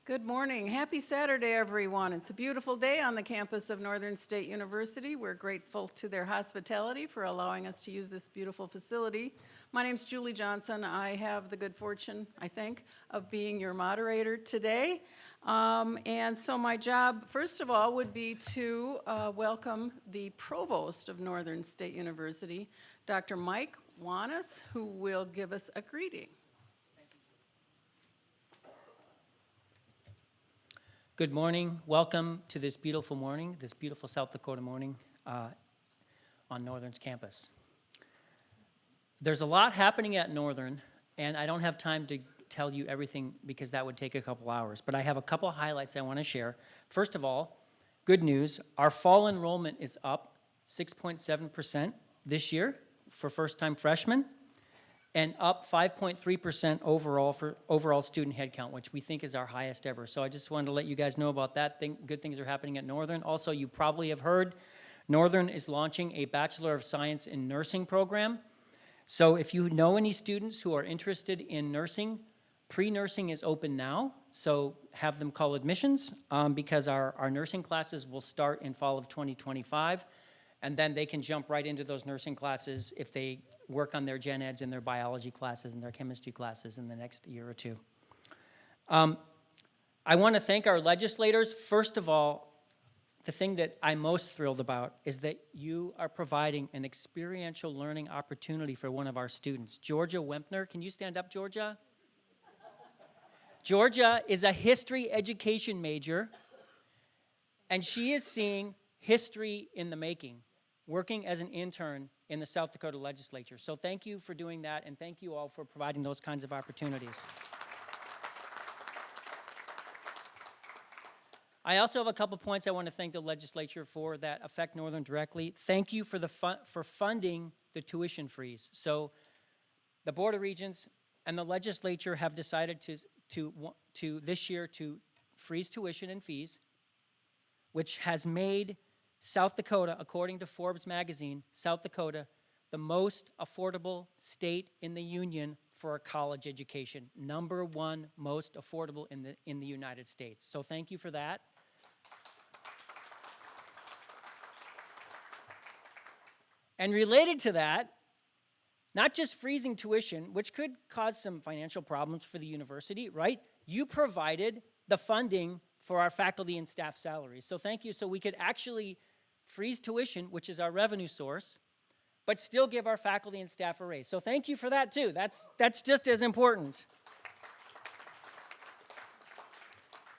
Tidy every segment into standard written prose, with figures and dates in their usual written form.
Good morning. Happy Saturday, everyone. It's a beautiful day on the campus of Northern State University. We're grateful to their hospitality for allowing us to use this beautiful facility. My name's Julie Johnson. I have the good fortune, I think, of being your moderator today. And so my job, first of all, would be to welcome the provost of Northern State University, Dr. Mike Wanis, who will give us a greeting. Good morning. Welcome to this beautiful morning, this beautiful South Dakota morning on Northern's campus. There's a lot happening at Northern, and I don't have time to tell you everything because that would take a couple hours, but I have a couple highlights I want to share. First of all, good news, our fall enrollment is up 6.7% this year for first-time freshmen, and up 5.3% overall for overall student headcount, which we think is our highest ever. So I just wanted to let you guys know about that. Good things are happening at Northern. Also, you probably have heard Northern is launching a Bachelor of Science in Nursing program. So if you know any students who are interested in nursing, pre-nursing is open now. So have them call admissions because our nursing classes will start in fall of 2025. And then they can jump right into those nursing classes if they work on their gen eds and their biology classes and their chemistry classes in the next year or two. I want to thank our legislators. First of all, the thing that I'm most thrilled about is that you are providing an experiential learning opportunity for one of our students. Georgia Wempner, can you stand up, Georgia? Georgia is a history education major, and she is seeing history in the making, working as an intern in the South Dakota legislature. So thank you for doing that, and thank you all for providing those kinds of opportunities. I also have a couple points I want to thank the legislature for that affect Northern directly. Thank you for for funding the tuition freeze. So the Board of Regents and the legislature have decided to this year to freeze tuition and fees, which has made South Dakota, according to Forbes magazine, South Dakota, the most affordable state in the union for a college education. Number one most affordable in the United States. So thank you for that. And related to that, not just freezing tuition, which could cause some financial problems for the university, right? You provided the funding for our faculty and staff salaries. So thank you. So we could actually freeze tuition, which is our revenue source, but still give our faculty and staff a raise. So thank you for that too. That's just as important.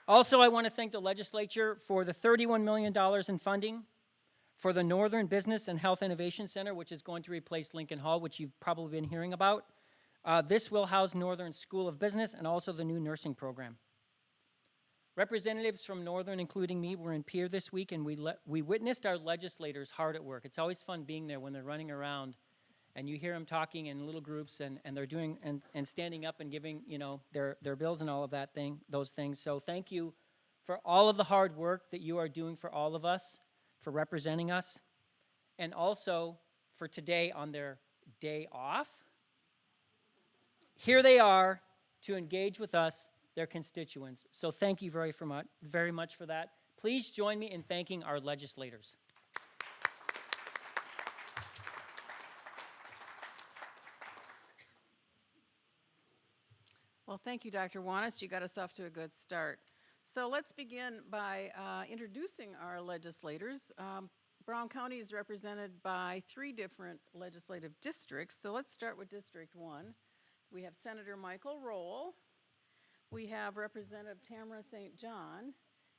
Also, I want to thank the legislature for the $31 million in funding for the Northern Business and Health Innovation Center, which is going to replace Lincoln Hall, which you've probably been hearing about. This will house Northern School of Business and also the new nursing program. Representatives from Northern, including me, were in Pierre this week, and we witnessed our legislators hard at work. It's always fun being there when they're running around, and you hear them talking in little groups, and they're doing and standing up and giving their bills and all of those things. So thank you for all of the hard work that you are doing for all of us, for representing us, and also for today on their day off. Here they are to engage with us, their constituents. So thank you very much for that. Please join me in thanking our legislators. Well, thank you, Dr. Wanis. You got us off to a good start. So let's begin by introducing our legislators. Brown County is represented by 3 different legislative districts. So let's start with District 1. We have Senator Michael Roll. We have Representative Tamara St. John,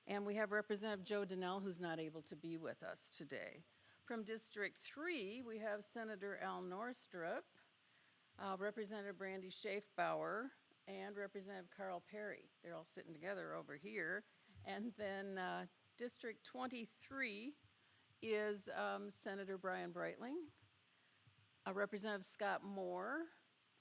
and we have Representative Joe Donnell, who's not able to be with us today. From District 3, we have Senator Al Norstrup, Representative Brandy Schaefbauer, and Representative Carl Perry. They're all sitting together over here. And then District 23 is Senator Brian Breitling, Representative Scott Moore,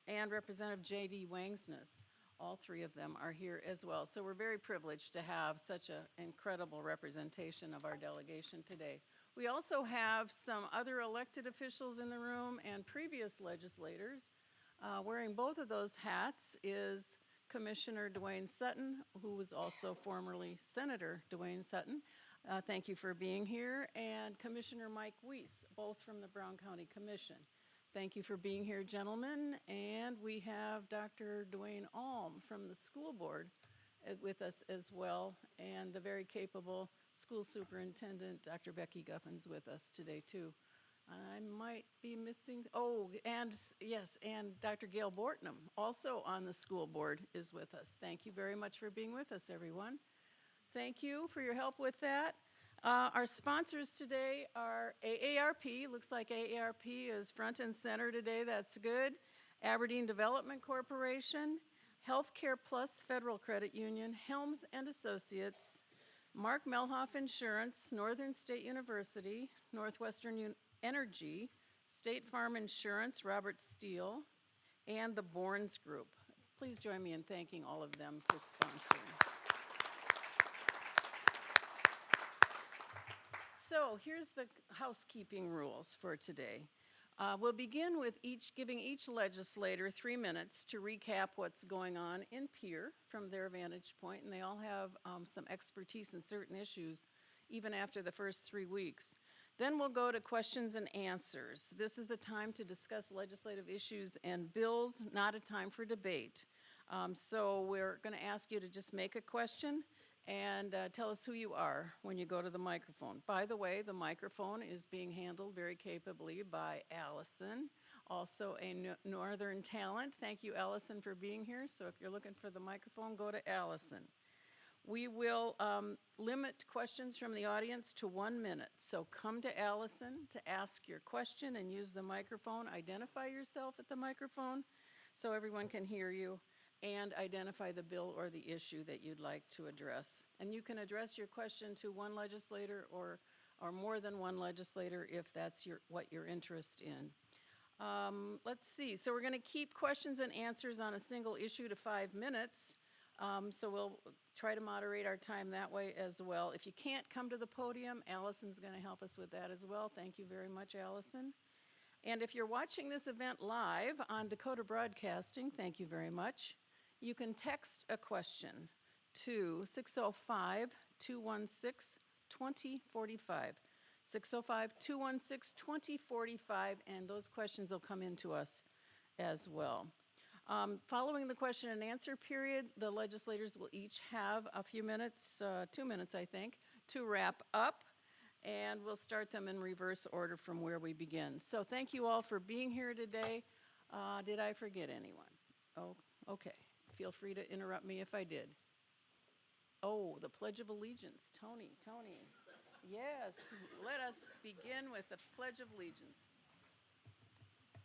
and Representative J.D. Wangsness. All 3 of them are here as well. So we're very privileged to have such an incredible representation of our delegation today. We also have some other elected officials in the room and previous legislators. Wearing both of those hats is Commissioner Dwayne Sutton, who was also formerly Senator Dwayne Sutton. Thank you for being here. And Commissioner Mike Weiss, both from the Brown County Commission. Thank you for being here, gentlemen. And we have Dr. Dwayne Alm from the school board with us as well, and the very capable school superintendent, Dr. Becky Guffins, with us today too. I might be missing, yes, and Dr. Gail Bortnam, also on the school board, is with us. Thank you very much for being with us, everyone. Thank you for your help with that. Our sponsors today are AARP. Looks like AARP is front and center today. That's good. Aberdeen Development Corporation, Healthcare Plus Federal Credit Union, Helms and Associates, Mark Melhoff Insurance, Northern State University, Northwestern Energy, State Farm Insurance, Robert Steele, and the Bournes Group. Please join me in thanking all of them for sponsoring. So here's the housekeeping rules for today. We'll begin with giving each legislator 3 minutes to recap what's going on in Pierre from their vantage point, and they all have some expertise in certain issues even after the first 3 weeks. Then we'll go to questions and answers. This is a time to discuss legislative issues and bills, not a time for debate. So we're going to ask you to just make a question and tell us who you are when you go to the microphone. By the way, the microphone is being handled very capably by Allison, also a Northern talent. Thank you, Allison, for being here. So if you're looking for the microphone, go to Allison. We will limit questions from the audience to 1 minute. So come to Allison to ask your question and use the microphone. Identify yourself at the microphone so everyone can hear you, and identify the bill or the issue that you'd like to address. And you can address your question to one legislator or more than one legislator if that's what you're interested in. Let's see, so we're gonna keep questions and answers on a single issue to 5 minutes. So we'll try to moderate our time that way as well. If you can't come to the podium, Allison's gonna help us with that as well. Thank you very much, Allison. And if you're watching this event live on Dakota Broadcasting, thank you very much. You can text a question to 605-216-2045. 605-216-2045, and those questions will come into us as well. Following the question and answer period, the legislators will each have a few minutes, 2 minutes I think, to wrap up, and we'll start them in reverse order from where we begin. So thank you all for being here today. Did I forget anyone? Oh, okay. Feel free to interrupt me if I did. Oh, the Pledge of Allegiance. Tony. Yes, let us begin with the Pledge of Allegiance.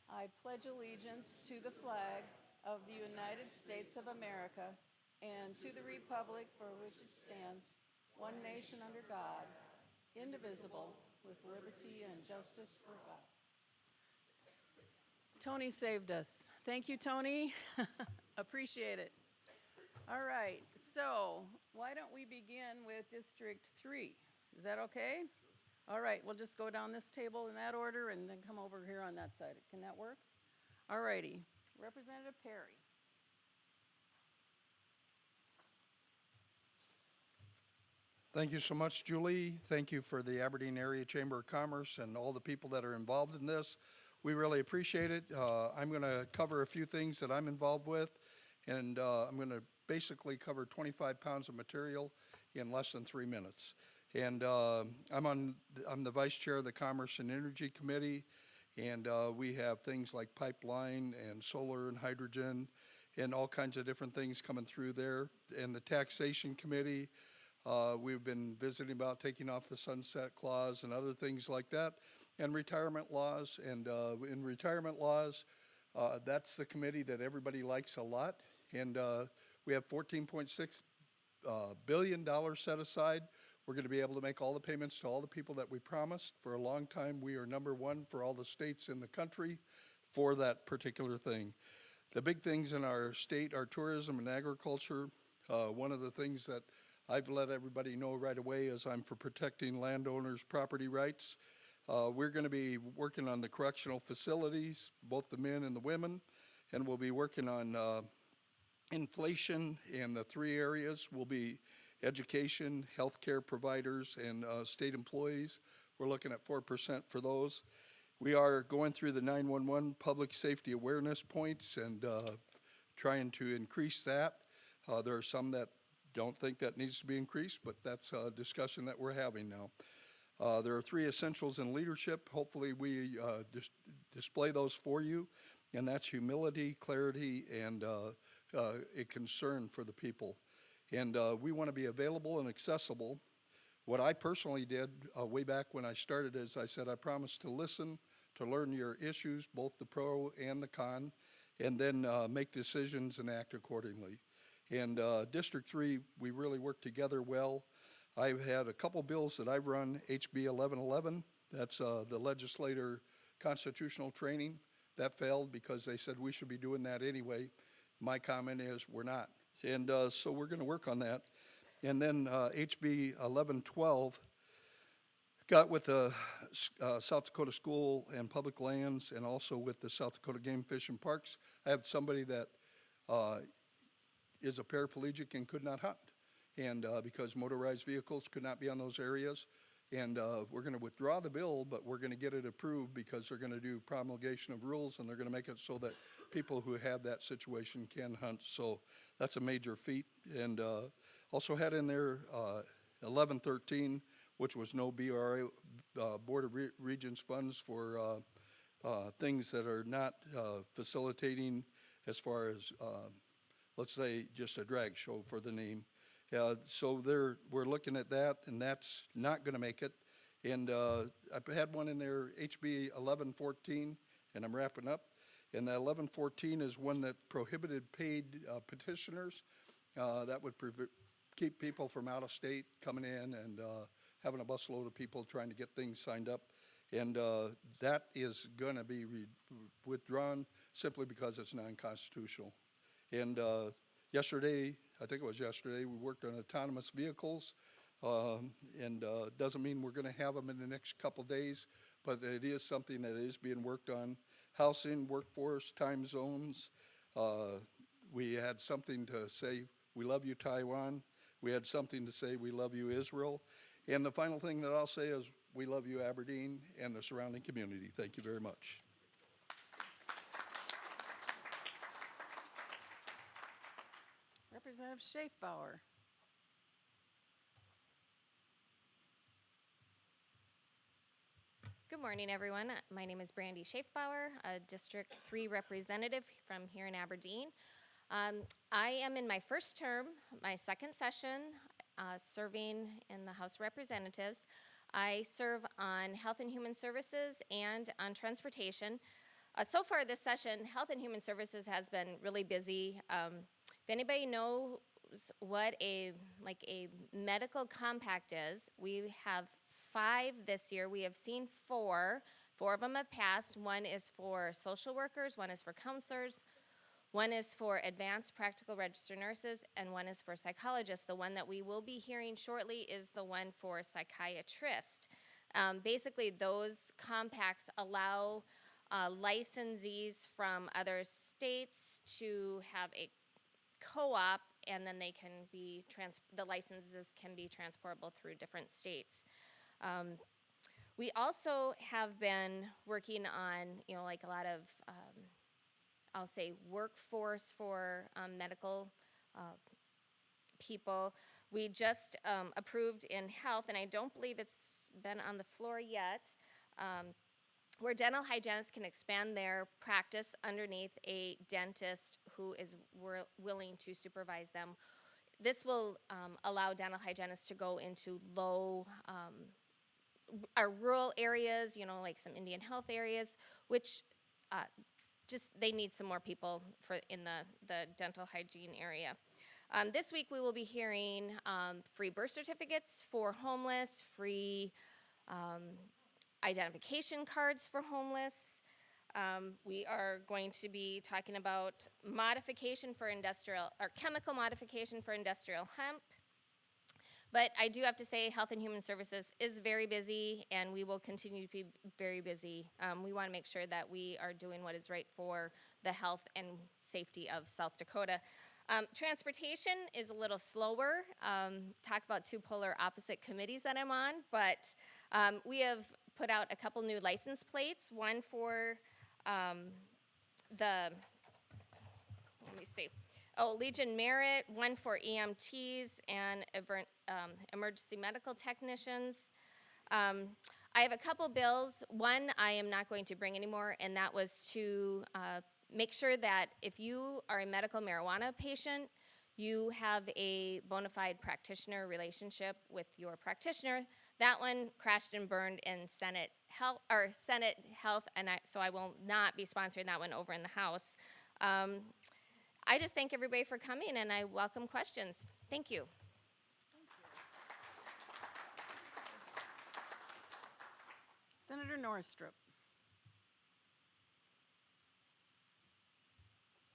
I pledge allegiance to the flag of the United States of America and to the republic for which it stands, one nation under God, indivisible, with liberty and justice for all. Tony saved us. Thank you, Tony. Appreciate it. All right, so why don't we begin with District 3? Is that okay? All right, we'll just go down this table in that order and then come over here on that side. Can that work? All righty. Representative Perry. Thank you so much, Julie. Thank you for the Aberdeen Area Chamber of Commerce and all the people that are involved in this. We really appreciate it. I'm going to cover a few things that I'm involved with, and I'm going to basically cover 25 pounds of material in less than 3 minutes. And I'm the vice chair of the Commerce and Energy Committee, and we have things like pipeline and solar and hydrogen and all kinds of different things coming through there. And the Taxation Committee, we've been visiting about taking off the sunset clause and other things like that, and retirement laws. And in retirement laws, that's the committee that everybody likes a lot. And we have $14.6 billion set aside. We're going to be able to make all the payments to all the people that we promised. For a long time, we are number one for all the states in the country for that particular thing. The big things in our state are tourism and agriculture. One of the things that I've let everybody know right away is I'm for protecting landowners' property rights. We're going to be working on the correctional facilities, both the men and the women, and we'll be working on inflation, and the three areas will be education, healthcare providers, and state employees. We're looking at 4% for those. We are going through the 911 public safety awareness points and trying to increase that. There are some that don't think that needs to be increased, but that's a discussion that we're having now. There are three essentials in leadership. Hopefully we display those for you, and that's humility, clarity, and a concern for the people. And we want to be available and accessible. What I personally did way back when I started is I said I promised to listen, to learn your issues, both the pro and the con, and then make decisions and act accordingly. And District 3, we really work together well. I've had a couple bills that I've run, HB 1111, that's the legislator constitutional training. That failed because they said we should be doing that anyway. My comment is we're not. And so we're going to work on that. And then HB 1112 got with the South Dakota School and Public Lands and also with the South Dakota Game Fish and Parks. I have somebody that is a paraplegic and could not hunt. And because motorized vehicles could not be on those areas. And we're going to withdraw the bill, but we're going to get it approved because they're going to do promulgation of rules and they're going to make it so that people who have that situation can hunt. So that's a major feat. And also had in there 1113, which was no BRA, Board of Regents funds for things that are not facilitating as far as, let's say, just a drag show for the name. So we're looking at that, and that's not going to make it. And I've had one in there, HB 1114, and I'm wrapping up. And that 1114 is one that prohibited paid petitioners. That would keep people from out of state coming in and having a busload of people trying to get things signed up. And that is going to be withdrawn simply because it's non-constitutional. And yesterday, I think it was yesterday, we worked on autonomous vehicles, and doesn't mean we're going to have them in the next couple days, but it is something that is being worked on. Housing, workforce, time zones. We had something to say, we love you, Taiwan. We had something to say, we love you, Israel. And the final thing that I'll say is, we love you, Aberdeen, and the surrounding community. Thank you very much. Representative Schaefbauer. Good morning, everyone. My name is Brandy Schaefbauer, a District 3 representative from here in Aberdeen. I am in my first term, my second session, serving in the House of Representatives. I serve on Health and Human Services and on Transportation. So far this session, Health and Human Services has been really busy. If anybody knows what a medical compact is, we have 5 this year. We have seen 4. 4 of them have passed. One is for social workers, one is for counselors, one is for advanced practical registered nurses, and one is for psychologists. The one that we will be hearing shortly is the one for psychiatrist. Basically, those compacts allow licensees from other states to have a co-op, and then they can be the licenses can be transportable through different states. We also have been working on, like a lot of, I'll say, workforce for medical people. We just approved in health, and I don't believe it's been on the floor yet, where dental hygienists can expand their practice underneath a dentist who is willing to supervise them. This will allow dental hygienists to go into our rural areas, like some Indian health areas, which they need some more people in the dental hygiene area. This week we will be hearing free birth certificates for homeless, free identification cards for homeless. We are going to be talking about chemical modification for industrial hemp. But I do have to say Health and Human Services is very busy, and we will continue to be very busy. We want to make sure that we are doing what is right for the health and safety of South Dakota. Transportation is a little slower. Talk about two polar opposite committees that I'm on, but we have put out a couple new license plates, one for let me see, Legion Merit, one for EMTs and emergency medical technicians. I have a couple bills. One I am not going to bring anymore, and that was to make sure that if you are a medical marijuana patient, you have a bona fide practitioner relationship with your practitioner. That one crashed and burned in Senate Health, and so I will not be sponsoring that one over in the House. I just thank everybody for coming, and I welcome questions. Thank you. Senator Norstrup.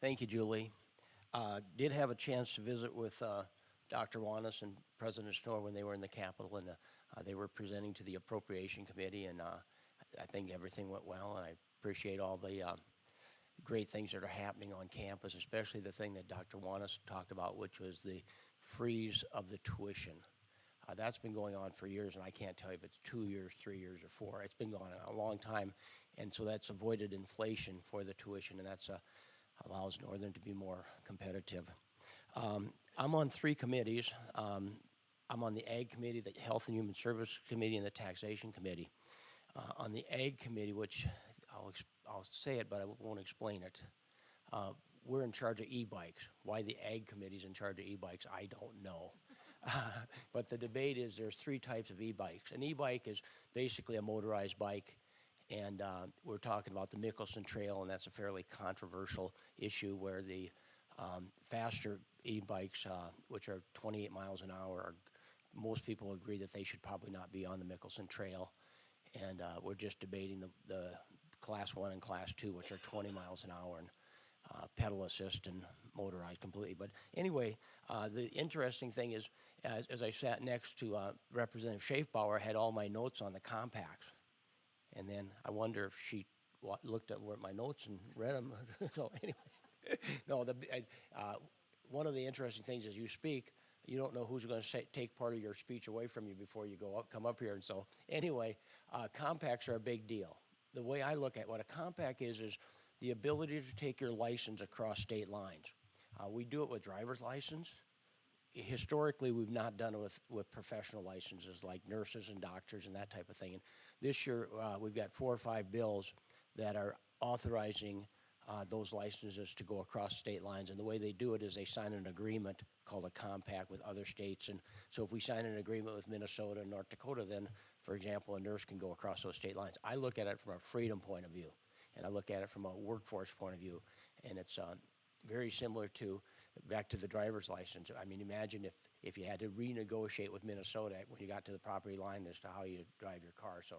Thank you, Julie. Did have a chance to visit with Dr. Wanis and President Snow when they were in the Capitol, and they were presenting to the Appropriation Committee, and I think everything went well, and I appreciate all the great things that are happening on campus, especially the thing that Dr. Wanis talked about, which was the freeze of the tuition. That's been going on for years, and I can't tell you if it's 2 years, 3 years, or 4. It's been going on a long time, and so that's avoided inflation for the tuition, and that's allows Northern to be more competitive. I'm on 3 committees. I'm on the Ag Committee, the Health and Human Service Committee, and the Taxation Committee. On the Ag Committee, which I'll say it, but I won't explain it, we're in charge of e-bikes. Why the Ag Committee's in charge of e-bikes, I don't know. But the debate is there's 3 types of e-bikes. An e-bike is basically a motorized bike, and we're talking about the Mickelson Trail, and that's a fairly controversial issue where the faster e-bikes, which are 28 miles an hour, most people agree that they should probably not be on the Mickelson Trail, and we're just debating the Class 1 and Class 2, which are 20 miles an hour, and pedal assist and motorized completely. But anyway, the interesting thing is, as I sat next to Representative Schaefbauer, I had all my notes on the compacts. And then I wonder if she looked at my notes and read them. So anyway, no, one of the interesting things is you speak, you don't know who's going to take part of your speech away from you before you come up here. And so anyway, compacts are a big deal. The way I look at what a compact is the ability to take your license across state lines. We do it with driver's license. Historically, we've not done it with professional licenses like nurses and doctors and that type of thing. And this year, we've got 4 or 5 bills that are authorizing those licenses to go across state lines. And the way they do it is they sign an agreement called a compact with other states. And so if we sign an agreement with Minnesota and North Dakota, then, for example, a nurse can go across those state lines. I look at it from a freedom point of view, and I look at it from a workforce point of view. And it's very similar to, back to the driver's license. I mean, imagine if you had to renegotiate with Minnesota when you got to the property line as to how you drive your car. So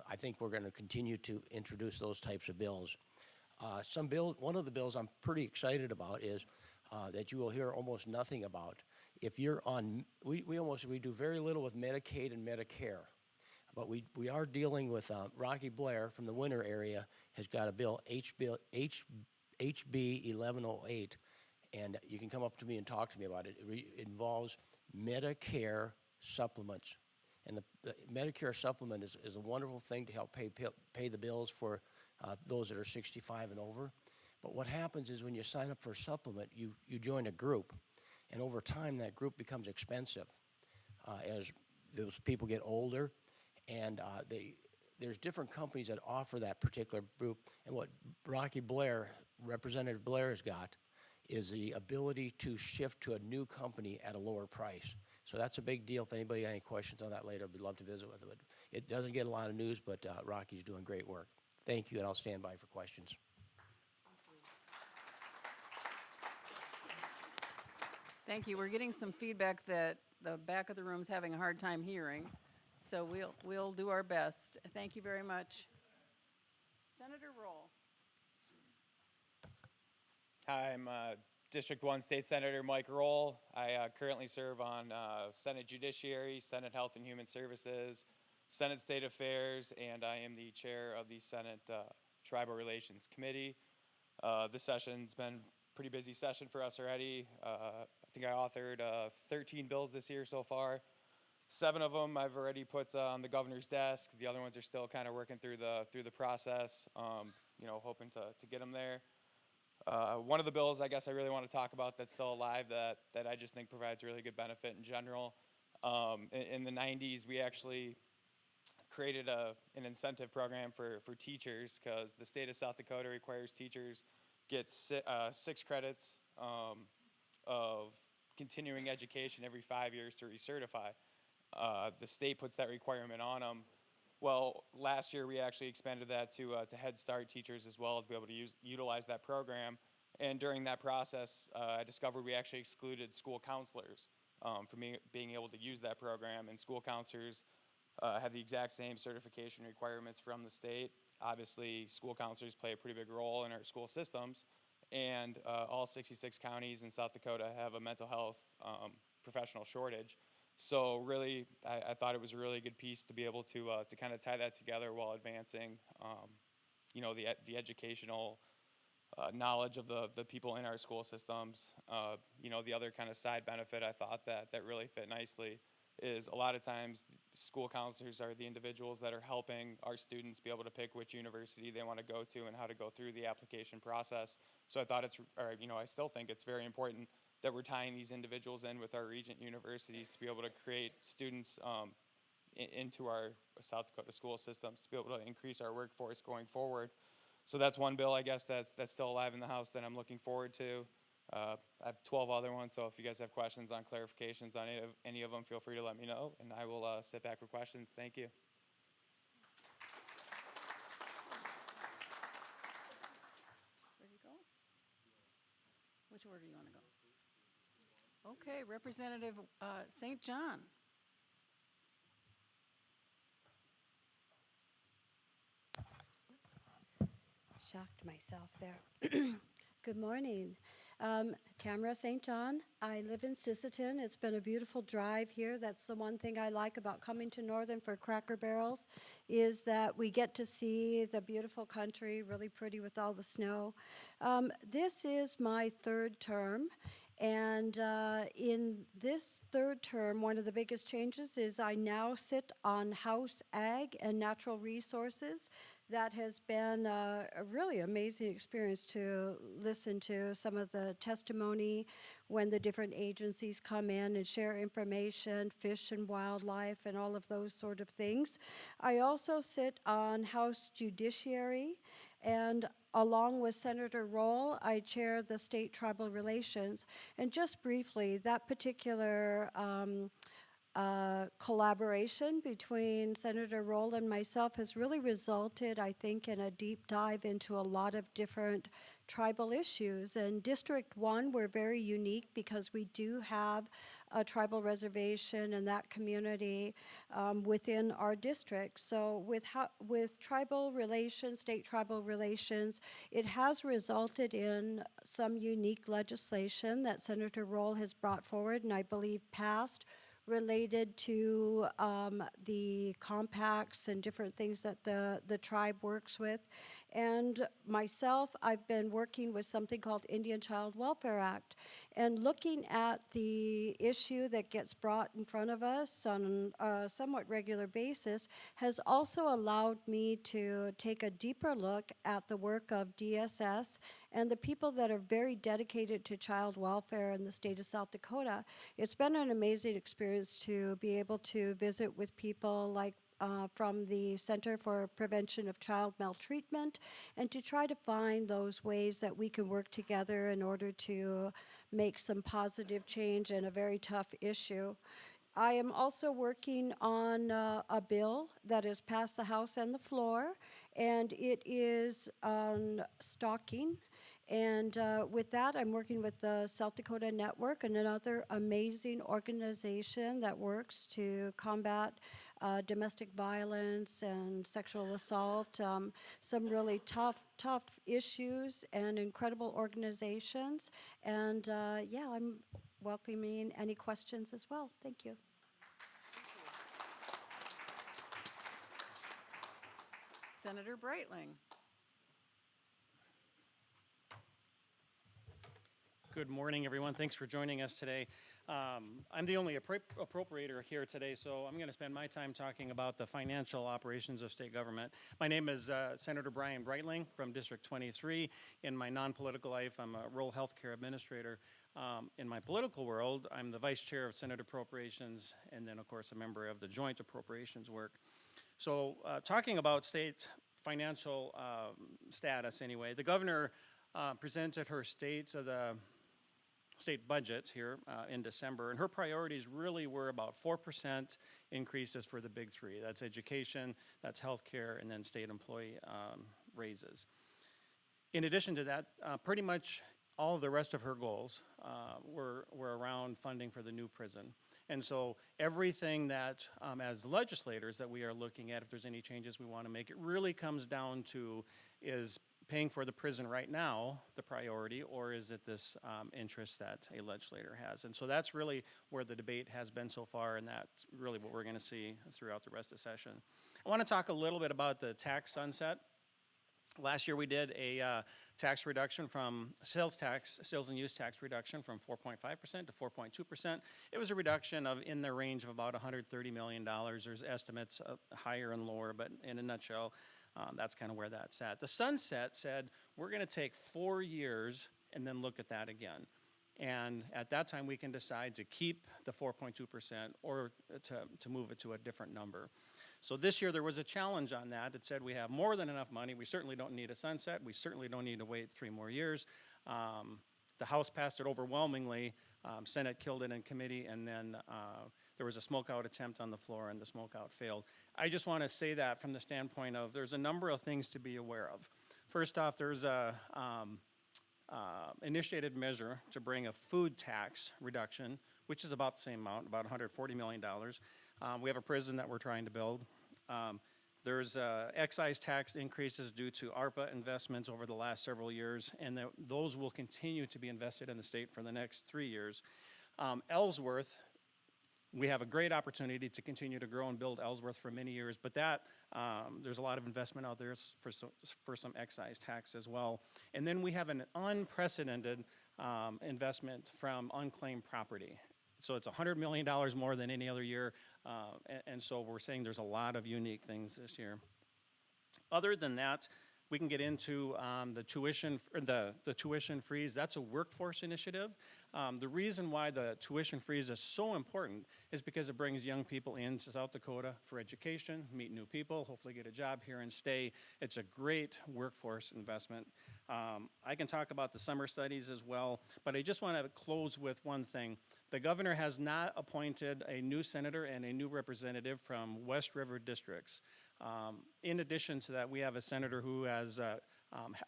I think we're going to continue to introduce those types of bills. One of the bills I'm pretty excited about is that you will hear almost nothing about. If you're on, we do very little with Medicaid and Medicare, but we are dealing with Rocky Blair from the Winter area has got a bill, HB 1108, and you can come up to me and talk to me about it. It involves Medicare supplements. And the Medicare supplement is a wonderful thing to help pay the bills for those that are 65 and over. But what happens is when you sign up for a supplement, you join a group. And over time, that group becomes expensive as those people get older. And there's different companies that offer that particular group. And what Representative Blair has got is the ability to shift to a new company at a lower price. So that's a big deal. If anybody has any questions on that later, I'd love to visit with them. It doesn't get a lot of news, but Rocky's doing great work. Thank you, and I'll stand by for questions. Thank you. We're getting some feedback that the back of the room's having a hard time hearing, so we'll do our best. Thank you very much. Senator Roll. Hi, I'm District 1 State Senator Mike Roll. I currently serve on Senate Judiciary, Senate Health and Human Services, Senate State Affairs, and I am the chair of the Senate Tribal Relations Committee. This session's been pretty busy session for us already. I think I authored 13 bills this year so far. 7 of them I've already put on the governor's desk. The other ones are still kind of working through the process. Hoping to get them there. One of the bills I guess I really want to talk about that's still alive that I just think provides really good benefit in general. In the 90s, we actually created an incentive program for teachers because the state of South Dakota requires teachers get 6 credits of continuing education every 5 years to recertify. The state puts that requirement on them. Well, last year we actually expanded that to Head Start teachers as well to be able to utilize that program. And during that process, I discovered we actually excluded school counselors from being able to use that program. And school counselors have the exact same certification requirements from the state. Obviously, school counselors play a pretty big role in our school systems. And all 66 counties in South Dakota have a mental health professional shortage. So really, I thought it was a really good piece to be able to kind of tie that together while advancing, the educational knowledge of the people in our school systems. The other kind of side benefit I thought that really fit nicely is a lot of times school counselors are the individuals that are helping our students be able to pick which university they want to go to and how to go through the application process. So I thought I still think it's very important that we're tying these individuals in with our regent universities to be able to create students into our South Dakota school systems to be able to increase our workforce going forward. So that's one bill, I guess, that's still alive in the House that I'm looking forward to. I have 12 other ones, so if you guys have questions on clarifications on any of them, feel free to let me know, and I will sit back for questions. Thank you. Where do you go? Which order do you want to go? Okay, Representative St. John. Shocked myself there. Good morning. Tamara St. John. I live in Sisseton. It's been a beautiful drive here. That's the one thing I like about coming to Northern for Cracker Barrels is that we get to see the beautiful country, really pretty with all the snow. This is my 3rd term. And in this 3rd term, one of the biggest changes is I now sit on House Ag and Natural Resources. That has been a really amazing experience to listen to some of the testimony when the different agencies come in and share information, fish and wildlife, and all of those sort of things. I also sit on House Judiciary, and along with Senator Roll, I chair the State Tribal Relations. And just briefly, that particular collaboration between Senator Roll and myself has really resulted, I think, in a deep dive into a lot of different tribal issues. And District 1, we're very unique because we do have a tribal reservation in that community within our district. So with tribal relations, state tribal relations, it has resulted in some unique legislation that Senator Roll has brought forward and I believe passed related to the compacts and different things that the tribe works with. And myself, I've been working with something called Indian Child Welfare Act and looking at the issue that gets brought in front of us on a somewhat regular basis has also allowed me to take a deeper look at the work of DSS and the people that are very dedicated to child welfare in the state of South Dakota. It's been an amazing experience to be able to visit with people like from the Center for Prevention of Child Maltreatment and to try to find those ways that we can work together in order to make some positive change in a very tough issue. I am also working on a bill that has passed the House and the floor, and it is on stalking. And with that, I'm working with the South Dakota Network and another amazing organization that works to combat domestic violence and sexual assault. Some really tough issues and incredible organizations. And I'm welcoming any questions as well. Thank you. Senator Breitling. Good morning, everyone. Thanks for joining us today. I'm the only appropriator here today, so I'm going to spend my time talking about the financial operations of state government. My name is Senator Brian Breitling from District 23. In my non-political life, I'm a rural healthcare administrator. In my political world, I'm the vice chair of Senate Appropriations, and then, of course, a member of the Joint Appropriations work. So, talking about state financial status, anyway, the governor presented her states of the state budget here in December, and her priorities really were about 4% increases for the big three. That's education, that's healthcare, and then state employee raises. In addition to that, pretty much all of the rest of her goals were around funding for the new prison. And so everything that, as legislators, that we are looking at, if there's any changes we want to make, it really comes down to, is paying for the prison right now the priority, or is it this interest that a legislator has? And so that's really where the debate has been so far, and that's really what we're going to see throughout the rest of the session. I want to talk a little bit about the tax sunset. Last year we did a tax reduction from sales and use tax reduction from 4.5% to 4.2%. It was a reduction of in the range of about $130 million. There's estimates higher and lower, but in a nutshell, that's kind of where that's at. The sunset said we're going to take 4 years and then look at that again. And at that time, we can decide to keep the 4.2% or to move it to a different number. So this year, there was a challenge on that. It said we have more than enough money. We certainly don't need a sunset. We certainly don't need to wait 3 more years. The House passed it overwhelmingly. Senate killed it in committee, and then there was a smokeout attempt on the floor, and the smokeout failed. I just want to say that from the standpoint of there's a number of things to be aware of. First off, there's a initiated measure to bring a food tax reduction, which is about the same amount, about $140 million. We have a prison that we're trying to build. There's excise tax increases due to ARPA investments over the last several years, and those will continue to be invested in the state for the next 3 years. Ellsworth, we have a great opportunity to continue to grow and build Ellsworth for many years, but that there's a lot of investment out there for some excise tax as well. And then we have an unprecedented investment from unclaimed property. So it's $100 million more than any other year, and so we're saying there's a lot of unique things this year. Other than that, we can get into the tuition freeze. That's a workforce initiative. The reason why the tuition freeze is so important is because it brings young people into South Dakota for education, meet new people, hopefully get a job here and stay. It's a great workforce investment. I can talk about the summer studies as well, but I just want to close with one thing. The governor has not appointed a new senator and a new representative from West River districts. In addition to that, we have a senator who has a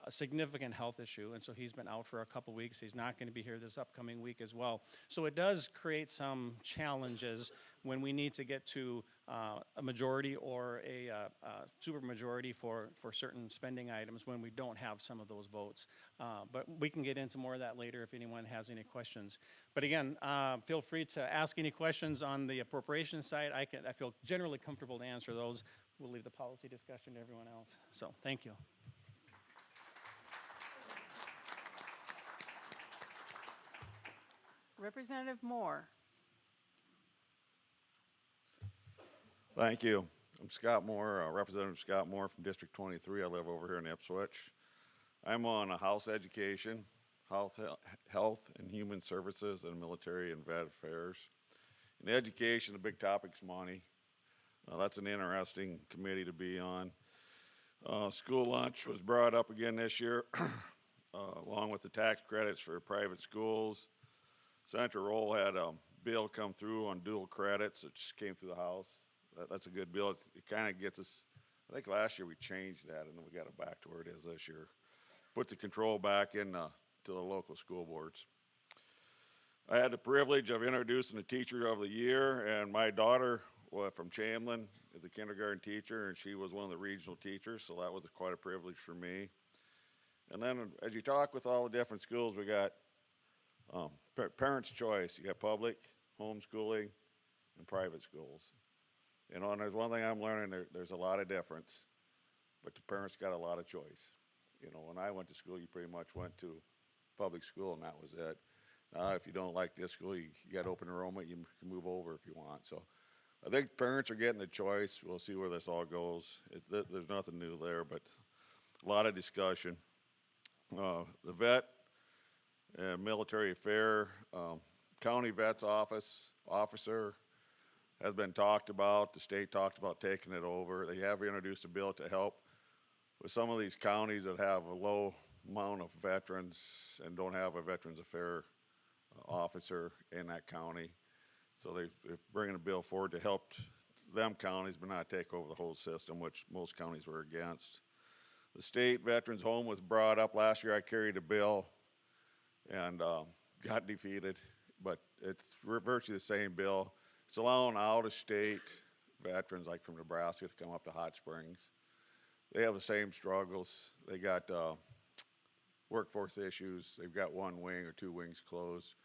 significant health issue, and so he's been out for a couple weeks. He's not going to be here this upcoming week as well. So it does create some challenges when we need to get to a majority or a supermajority for certain spending items when we don't have some of those votes. But we can get into more of that later if anyone has any questions. But again, feel free to ask any questions on the appropriations side. I feel generally comfortable to answer those. We'll leave the policy discussion to everyone else. So thank you. Representative Moore. Thank you. I'm Scott Moore, Representative Scott Moore from District 23. I live over here in Ipswich. I'm on House Education, Health and Human Services, and Military and Vet Affairs. In education, the big topic's money. That's an interesting committee to be on. School lunch was brought up again this year, along with the tax credits for private schools. Senator Roll had a bill come through on dual credits. It just came through the House. That's a good bill. It kind of gets us, I think last year we changed that, and then we got it back to where it is this year. Put the control back in to the local school boards. I had the privilege of introducing the Teacher of the Year, and my daughter from Chamlin is a kindergarten teacher, and she was one of the regional teachers, so that was quite a privilege for me. And then as you talk with all the different schools, we got parents' choice. You got public, homeschooling, and private schools. You know, and there's one thing I'm learning, there's a lot of difference, but the parents got a lot of choice. You know, when I went to school, you pretty much went to public school, and that was it. If you don't like this school, you got open enrollment, you can move over if you want. So I think parents are getting a choice. We'll see where this all goes. There's nothing new there, but a lot of discussion. The vet and military affair, county vet's officer has been talked about. The state talked about taking it over. They have introduced a bill to help with some of these counties that have a low amount of veterans and don't have a Veterans Affairs officer in that county. So they're bringing a bill forward to help them counties, but not take over the whole system, which most counties were against. The state veterans home was brought up last year. I carried a bill and got defeated, but it's virtually the same bill. It's allowing out-of-state veterans, like from Nebraska, to come up to Hot Springs. They have the same struggles. They got workforce issues. They've got one wing or two wings closed,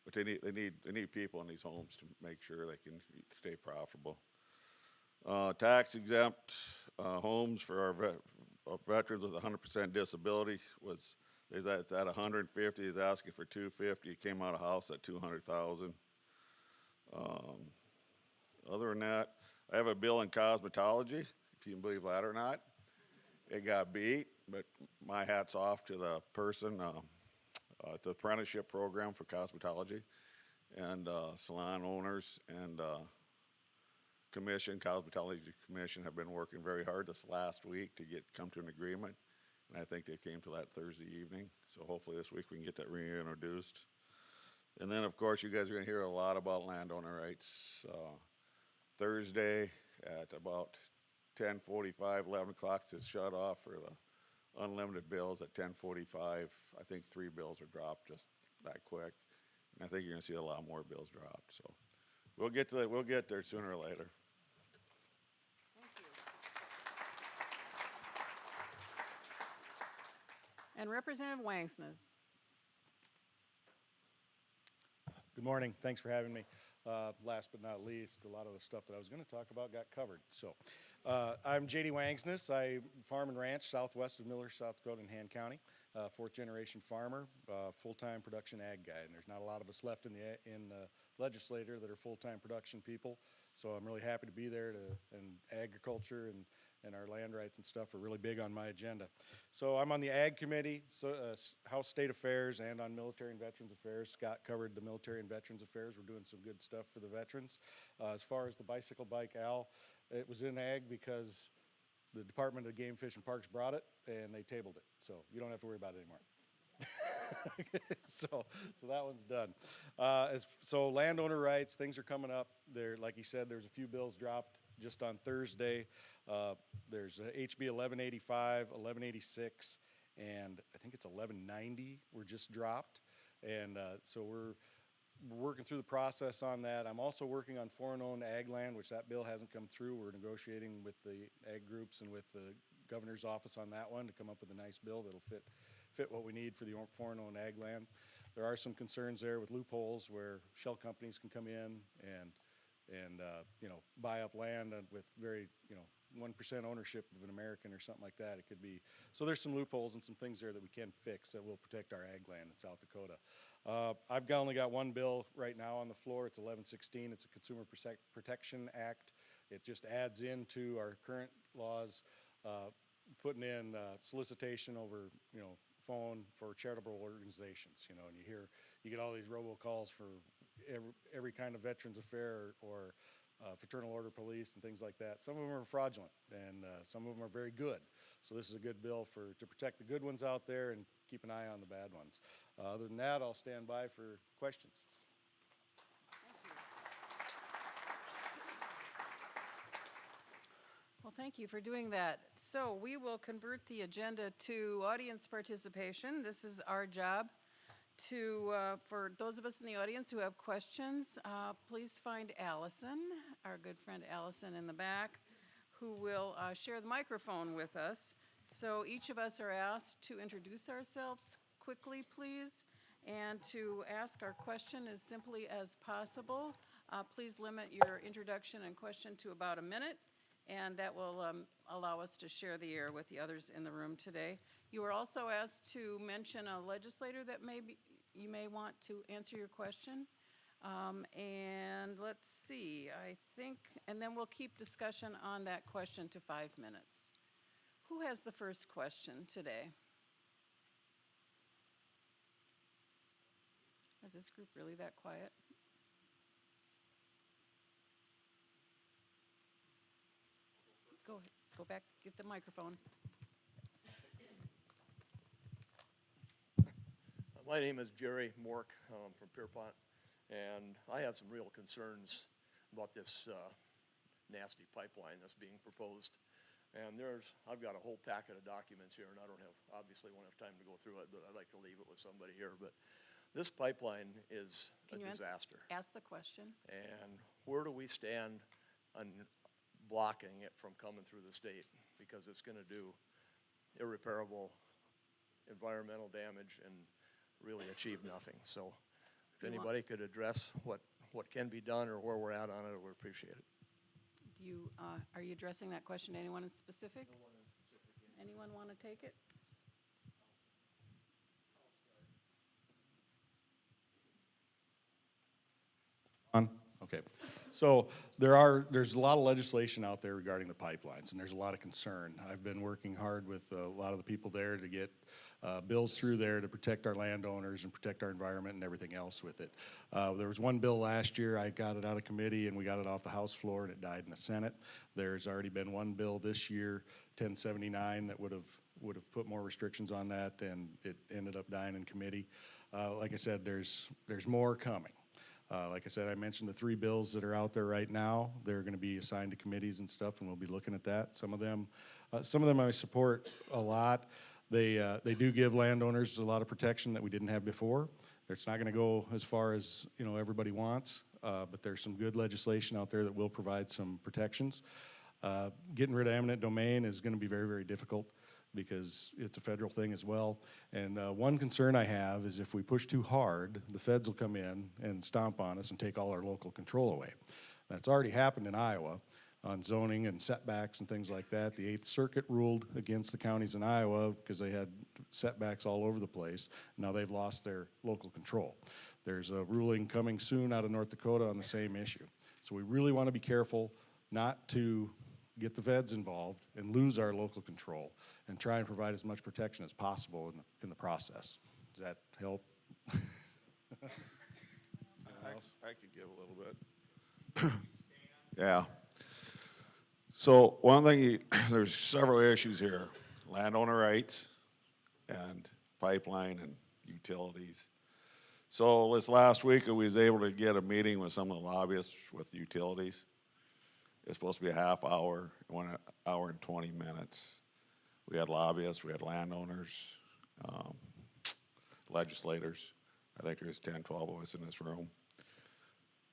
but they need people in these homes to make sure they can stay profitable. Tax exempt homes for our veterans with 100% disability is at 150. He's asking for 250. He came out of house at 200,000. Other than that, I have a bill in cosmetology, if you can believe that or not. It got beat, but my hat's off to the person. It's an apprenticeship program for cosmetology, and salon owners and cosmetology commission have been working very hard this last week to come to an agreement, and I think they came to that Thursday evening. So hopefully this week we can get that reintroduced. And then, of course, you guys are going to hear a lot about landowner rights. Thursday at about 10:45, 11 o'clock to shut off for the unlimited bills at 10:45. I think 3 bills are dropped just that quick, and I think you're going to see a lot more bills dropped. So we'll get there sooner or later. Thank you. And Representative Wangsmith. Good morning. Thanks for having me. Last but not least, a lot of the stuff that I was going to talk about got covered. So I'm J.D. Wangsness. I farm and ranch southwest of Miller, South Dakota in Han County. Fourth generation farmer, full-time production ag guy. And there's not a lot of us left in the legislature that are full-time production people. So I'm really happy to be there and agriculture and our land rights and stuff are really big on my agenda. So I'm on the Ag Committee, House State Affairs, and on Military and Veterans Affairs. Scott covered the Military and Veterans Affairs. We're doing some good stuff for the veterans. As far as the bicycle bike, Al, it was in Ag because the Department of Game, Fish, and Parks brought it, and they tabled it. So you don't have to worry about it anymore. So that one's done. So landowner rights, things are coming up. There, like he said, there's a few bills dropped just on Thursday. There's HB 1185, 1186, and I think it's 1190 were just dropped. And so we're working through the process on that. I'm also working on foreign-owned ag land, which that bill hasn't come through. We're negotiating with the ag groups and with the governor's office on that one to come up with a nice bill that'll fit what we need for the foreign-owned ag land. There are some concerns there with loopholes where shell companies can come in and buy up land with very 1% ownership of an American or something like that. It could be, so there's some loopholes and some things there that we can fix that will protect our ag land in South Dakota. I've only got one bill right now on the floor. It's 1116. It's a Consumer Protection Act. It just adds into our current laws, putting in solicitation over phone for charitable organizations. And you get all these robocalls for every kind of veterans affair or fraternal order police and things like that. Some of them are fraudulent, and some of them are very good. So this is a good bill to protect the good ones out there and keep an eye on the bad ones. Other than that, I'll stand by for questions. Well, thank you for doing that. So we will convert the agenda to audience participation. This is our job for those of us in the audience who have questions, please find Allison, our good friend Allison in the back, who will share the microphone with us. So each of us are asked to introduce ourselves quickly, please, and to ask our question as simply as possible. Please limit your introduction and question to about a minute, and that will allow us to share the air with the others in the room today. You are also asked to mention a legislator that you may want to answer your question. And let's see, I think, and then we'll keep discussion on that question to 5 minutes. Who has the first question today? Is this group really that quiet? Go ahead, go back, get the microphone. My name is Jerry Mork from Pierpont, and I have some real concerns about this nasty pipeline that's being proposed. And I've got a whole packet of documents here, and obviously won't have time to go through it, but I'd like to leave it with somebody here. But this pipeline is a Can you disaster. ask the question? And where do we stand on blocking it from coming through the state? Because it's gonna do irreparable environmental damage and really achieve nothing. So if anybody could address what can be done or where we're at on it, I would appreciate it. Are you addressing that question to anyone in specific? No one in specific. Anyone want to take it? Okay, so there's a lot of legislation out there regarding the pipelines, and there's a lot of concern. I've been working hard with a lot of the people there to get bills through there to protect our landowners and protect our environment and everything else with it. There was one bill last year, I got it out of committee and we got it off the House floor and it died in the Senate. There's already been one bill this year, 1079, that would have put more restrictions on that, and it ended up dying in committee. Like I said, there's more coming. Like I said, I mentioned the 3 bills that are out there right now. They're going to be assigned to committees and stuff, and we'll be looking at that. Some of them I support a lot. They do give landowners a lot of protection that we didn't have before. It's not going to go as far as everybody wants, but there's some good legislation out there that will provide some protections. Getting rid of eminent domain is going to be very, very difficult, because it's a federal thing as well. And one concern I have is if we push too hard, the feds will come in and stomp on us and take all our local control away. That's already happened in Iowa on zoning and setbacks and things like that. The 8th Circuit ruled against the counties in Iowa because they had setbacks all over the place. Now they've lost their local control. There's a ruling coming soon out of North Dakota on the same issue. So we really want to be careful not to get the feds involved and lose our local control, and try and provide as much protection as possible in the process. Does that help? I could give a little bit. Yeah. So one thing, there's several issues here: landowner rights and pipeline and utilities. So this last week, I was able to get a meeting with some of the lobbyists with the utilities. It's supposed to be a half hour, 1 hour and 20 minutes. We had lobbyists, we had landowners, legislators. I think there's 10, 12 of us in this room.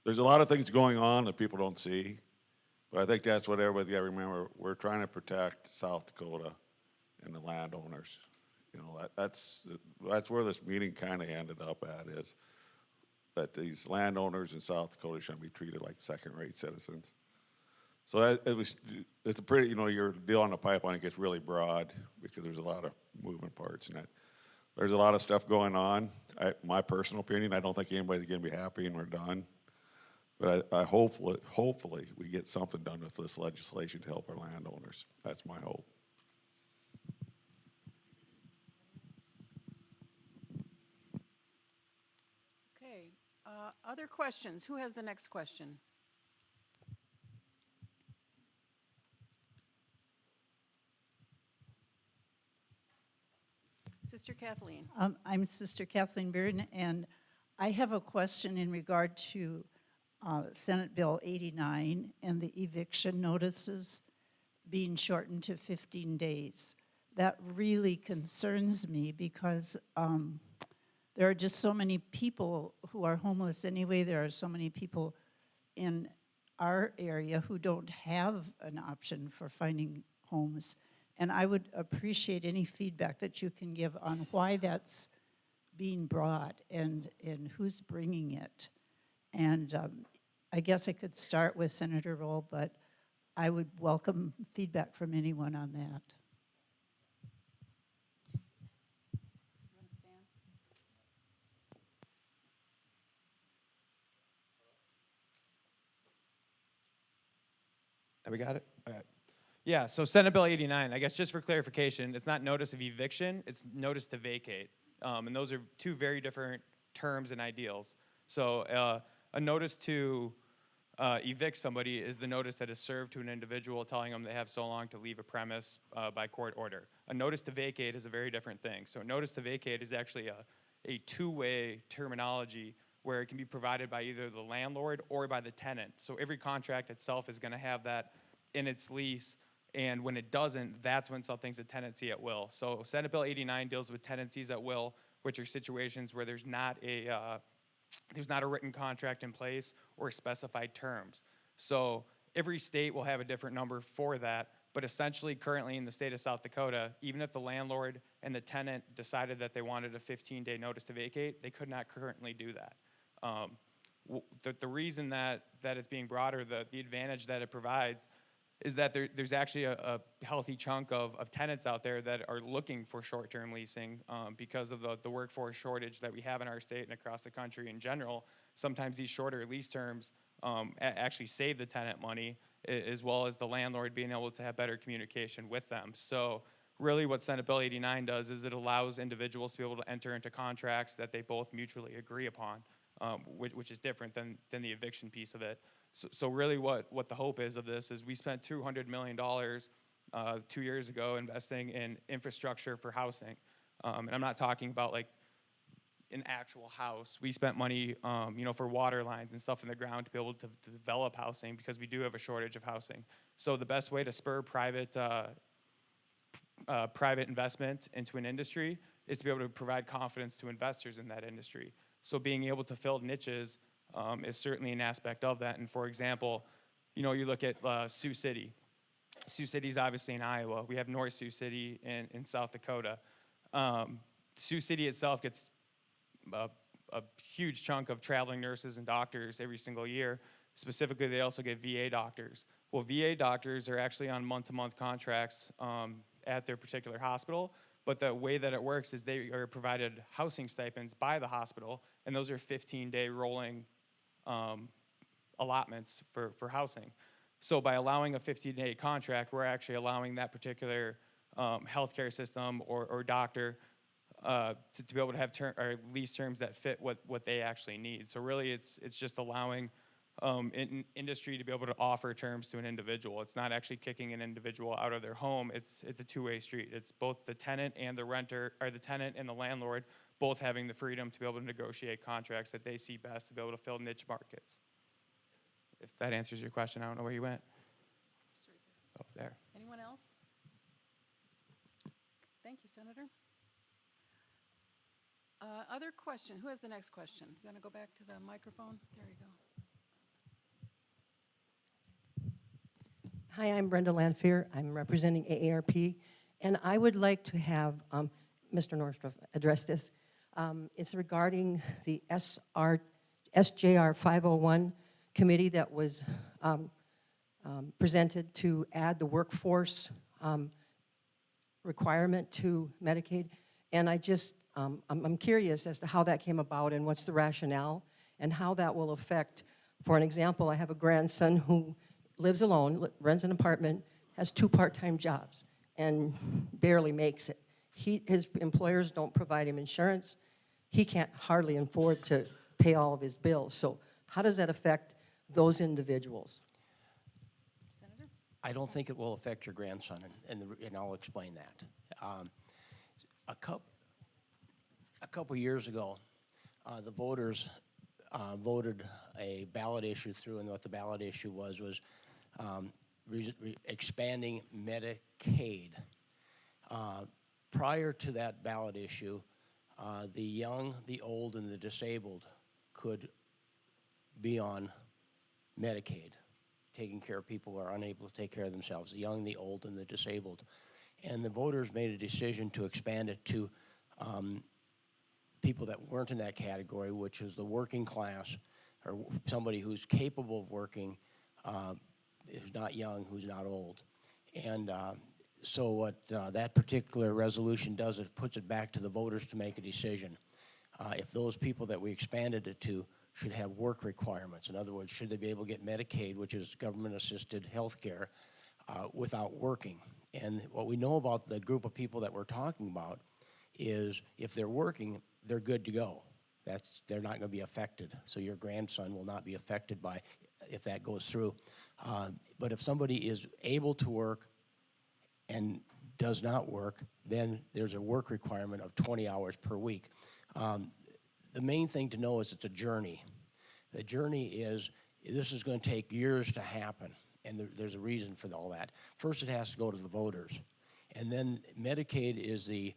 There's a lot of things going on that people don't see, but I think that's what everybody's got to remember. We're trying to protect South Dakota and the landowners. That's where this meeting kind of ended up at, is that these landowners in South Dakota shouldn't be treated like second-rate citizens. So it's a pretty, your deal on the pipeline gets really broad because there's a lot of moving parts in it. There's a lot of stuff going on. My personal opinion, I don't think anybody's going to be happy and we're done. But I hopefully we get something done with this legislation to help our landowners. That's my hope. Okay, other questions? Who has the next question? Sister Kathleen. I'm Sister Kathleen Bearden, and I have a question in regard to Senate Bill 89 and the eviction notices being shortened to 15 days. That really concerns me because there are just so many people who are homeless anyway. There are so many people in our area who don't have an option for finding homes. And I would appreciate any feedback that you can give on why that's being brought and who's bringing it. And I guess I could start with Senator Roll, but I would welcome feedback from anyone on that. Have we got it? All right. Yeah, so Senate Bill 89, I guess just for clarification, it's not notice of eviction, it's notice to vacate. And those are two very different terms and ideals. So a notice to evict somebody is the notice that is served to an individual telling them they have so long to leave a premise by court order. A notice to vacate is a very different thing. So a notice to vacate is actually a two-way terminology where it can be provided by either the landlord or by the tenant. So every contract itself is gonna have that in its lease, and when it doesn't, that's when something's a tenancy at will. So Senate Bill 89 deals with tenancies at will, which are situations where there's not a written contract in place or specified terms. So every state will have a different number for that, but essentially currently in the state of South Dakota, even if the landlord and the tenant decided that they wanted a 15-day notice to vacate, they could not currently do that. The reason that it's being brought, or the advantage that it provides, is that there's actually a healthy chunk of tenants out there that are looking for short-term leasing because of the workforce shortage that we have in our state and across the country in general. Sometimes these shorter lease terms actually save the tenant money, as well as the landlord being able to have better communication with them. So really what Senate Bill 89 does is it allows individuals to be able to enter into contracts that they both mutually agree upon, which is different than the eviction piece of it. So really what the hope is of this is we spent $200 million 2 years ago investing in infrastructure for housing. And I'm not talking about like an actual house. We spent money for water lines and stuff in the ground to be able to develop housing, because we do have a shortage of housing. So the best way to spur private investment into an industry is to be able to provide confidence to investors in that industry. So being able to fill niches is certainly an aspect of that. And for example, you look at Sioux City. Sioux City is obviously in Iowa. We have North Sioux City in South Dakota. Sioux City itself gets a huge chunk of traveling nurses and doctors every single year. Specifically, they also get VA doctors. Well, VA doctors are actually on month-to-month contracts at their particular hospital. But the way that it works is they are provided housing stipends by the hospital, and those are 15-day rolling allotments for housing. So by allowing a 15-day contract, we're actually allowing that particular healthcare system or doctor to be able to have lease terms that fit what they actually need. So really, it's just allowing industry to be able to offer terms to an individual. It's not actually kicking an individual out of their home. It's a two-way street. It's both the tenant and the renter, or the tenant and the landlord, both having the freedom to be able to negotiate contracts that they see best to be able to fill niche markets. If that answers your question, I don't know where you went. Oh, there. Anyone else? Thank you, Senator. Other question? Who has the next question? You want to go back to the microphone? There you go. Hi, I'm Brenda Lanfear. I'm representing AARP, and I would like to have Mr. Nordstrom address this. It's regarding the SJR 501 committee that was presented to add the workforce requirement to Medicaid, and I'm curious as to how that came about and what's the rationale and how that will affect. For an example, I have a grandson who lives alone, rents an apartment, has 2 part-time jobs, and barely makes it. His employers don't provide him insurance. He can't hardly afford to pay all of his bills. So how does that affect those individuals? Senator? I don't think it will affect your grandson, and I'll explain that. A couple years ago, the voters voted a ballot issue through, and what the ballot issue was expanding Medicaid. Prior to that ballot issue, the young, the old, and the disabled could be on Medicaid, taking care of people who are unable to take care of themselves, the young, the old, and the disabled. And the voters made a decision to expand it to people that weren't in that category, which is the working class, or somebody who's capable of working, who's not young, who's not old. And so what that particular resolution does, it puts it back to the voters to make a decision. If those people that we expanded it to should have work requirements. In other words, should they be able to get Medicaid, which is government-assisted health care, without working? And what we know about the group of people that we're talking about is if they're working, they're good to go. They're not going to be affected. So your grandson will not be affected by if that goes through. But if somebody is able to work and does not work, then there's a work requirement of 20 hours per week. The main thing to know is it's a journey. The journey is, this is going to take years to happen, and there's a reason for all that. First, it has to go to the voters. And then Medicaid is the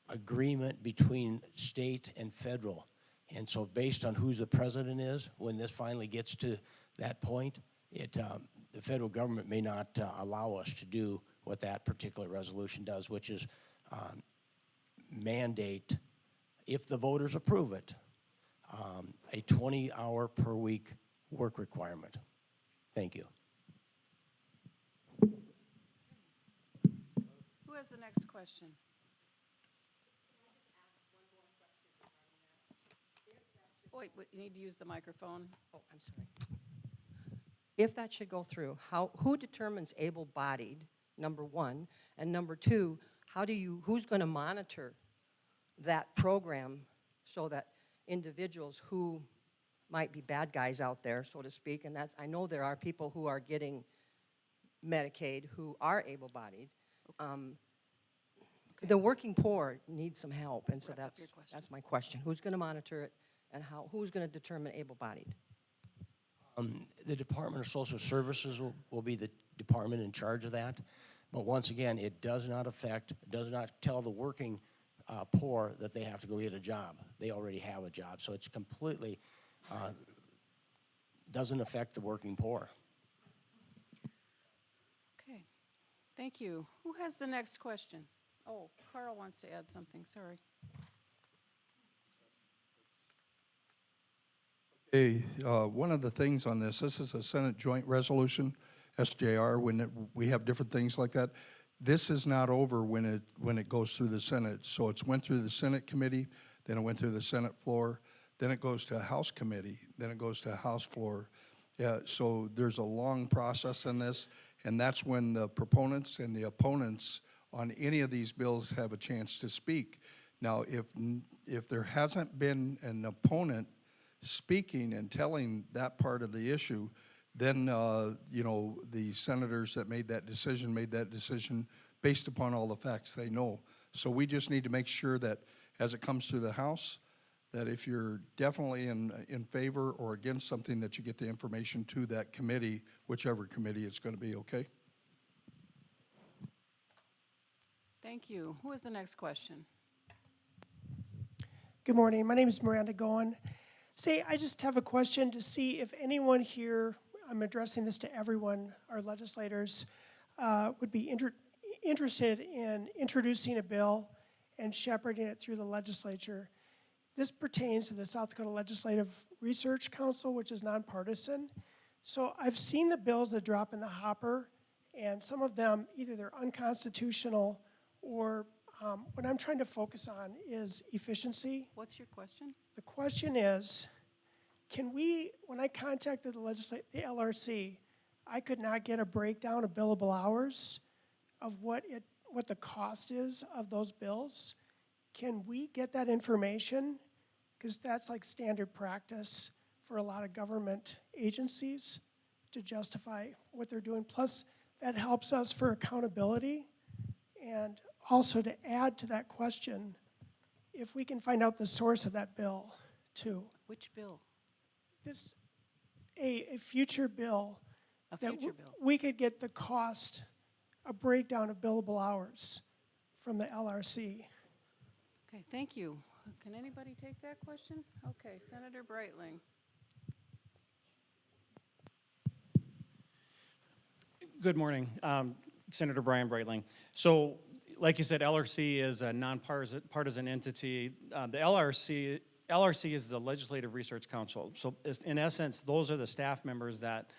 agreement between state and federal. And so based on who the president is, when this finally gets to that point, the federal government may not allow us to do what that particular resolution does, which is mandate, if the voters approve it, a 20-hour per week work requirement. Thank you. Who has the next question? Wait, you need to use the microphone. Oh, I'm sorry. If that should go through, who determines able-bodied, number one? And number two, who's going to monitor that program so that individuals who might be bad guys out there, so to speak, and I know there are people who are getting Medicaid who are able-bodied. The working poor need some help, and so that's my question. Who's going to monitor it, and who's going to determine able-bodied? The Department of Social Services will be the department in charge of that. But once again, it does not tell the working poor that they have to go get a job. They already have a job. So it's completely, doesn't affect the working poor. Okay, thank you. Who has the next question? Oh, Carl wants to add something, sorry. Hey, one of the things on this is a Senate Joint Resolution, SJR, when we have different things like that. This is not over when it goes through the Senate. So it's went through the Senate committee, then it went through the Senate floor, then it goes to a House committee, then it goes to a House floor. Yeah, so there's a long process in this, and that's when the proponents and the opponents on any of these bills have a chance to speak. Now, if there hasn't been an opponent speaking and telling that part of the issue, then the senators that made that decision based upon all the facts they know. So we just need to make sure that as it comes to the House, that if you're definitely in favor or against something, that you get the information to that committee, whichever committee it's going to be, okay? Thank you. Who is the next question? Good morning. My name is Miranda Goen. I just have a question to see if anyone here, I'm addressing this to everyone, our legislators, would be interested in introducing a bill and shepherding it through the legislature. This pertains to the South Dakota Legislative Research Council, which is nonpartisan. So I've seen the bills that drop in the hopper, and some of them, either they're unconstitutional or what I'm trying to focus on is efficiency. What's your question? The question is, when I contacted the LRC, I could not get a breakdown of billable hours of what the cost is of those bills. Can we get that information? Because that's like standard practice for a lot of government agencies to justify what they're doing. Plus, that helps us for accountability. And also to add to that question, if we can find out the source of that bill, too. Which bill? A future bill. A future bill. We could get the cost, a breakdown of billable hours from the LRC. Okay, thank you. Can anybody take that question? Okay, Senator Breitling. Good morning, Senator Brian Breitling. So, like you said, LRC is a nonpartisan entity. The LRC is the Legislative Research Council. So, in essence, those are the staff members that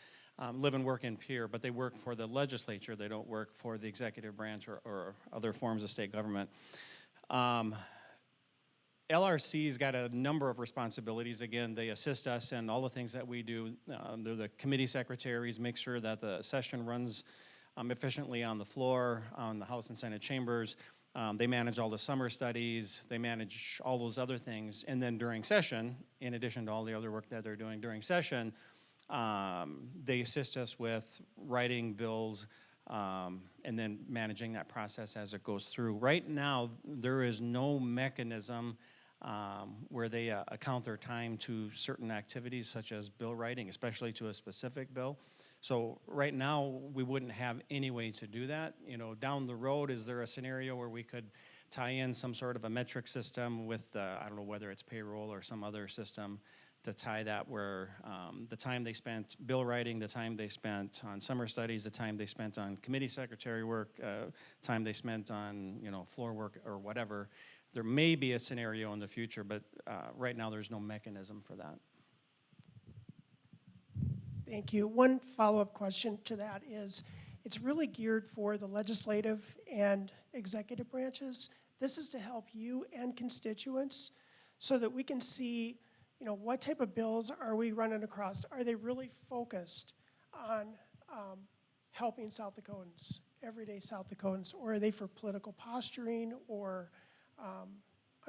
live and work in Pierre, but they work for the legislature. They don't work for the executive branch or other forms of state government. LRC's got a number of responsibilities. Again, they assist us in all the things that we do. They're the committee secretaries, make sure that the session runs efficiently on the floor, on the House and Senate chambers. They manage all the summer studies. They manage all those other things. And then during session, in addition to all the other work that they're doing during session, they assist us with writing bills and then managing that process as it goes through. Right now, there is no mechanism where they account their time to certain activities such as bill writing, especially to a specific bill. So right now, we wouldn't have any way to do that. You know, down the road, is there a scenario where we could tie in some sort of a metric system with, I don't know whether it's payroll or some other system to tie that where the time they spent bill writing, the time they spent on summer studies, the time they spent on committee secretary work, time they spent on, you know, floor work or whatever. There may be a scenario in the future, but right now there's no mechanism for that. Thank you. One follow-up question to that is, it's really geared for the legislative and executive branches. This is to help you and constituents so that we can see, you know, what type of bills are we running across? Are they really focused on helping South Dakotans, everyday South Dakotans, or are they for political posturing or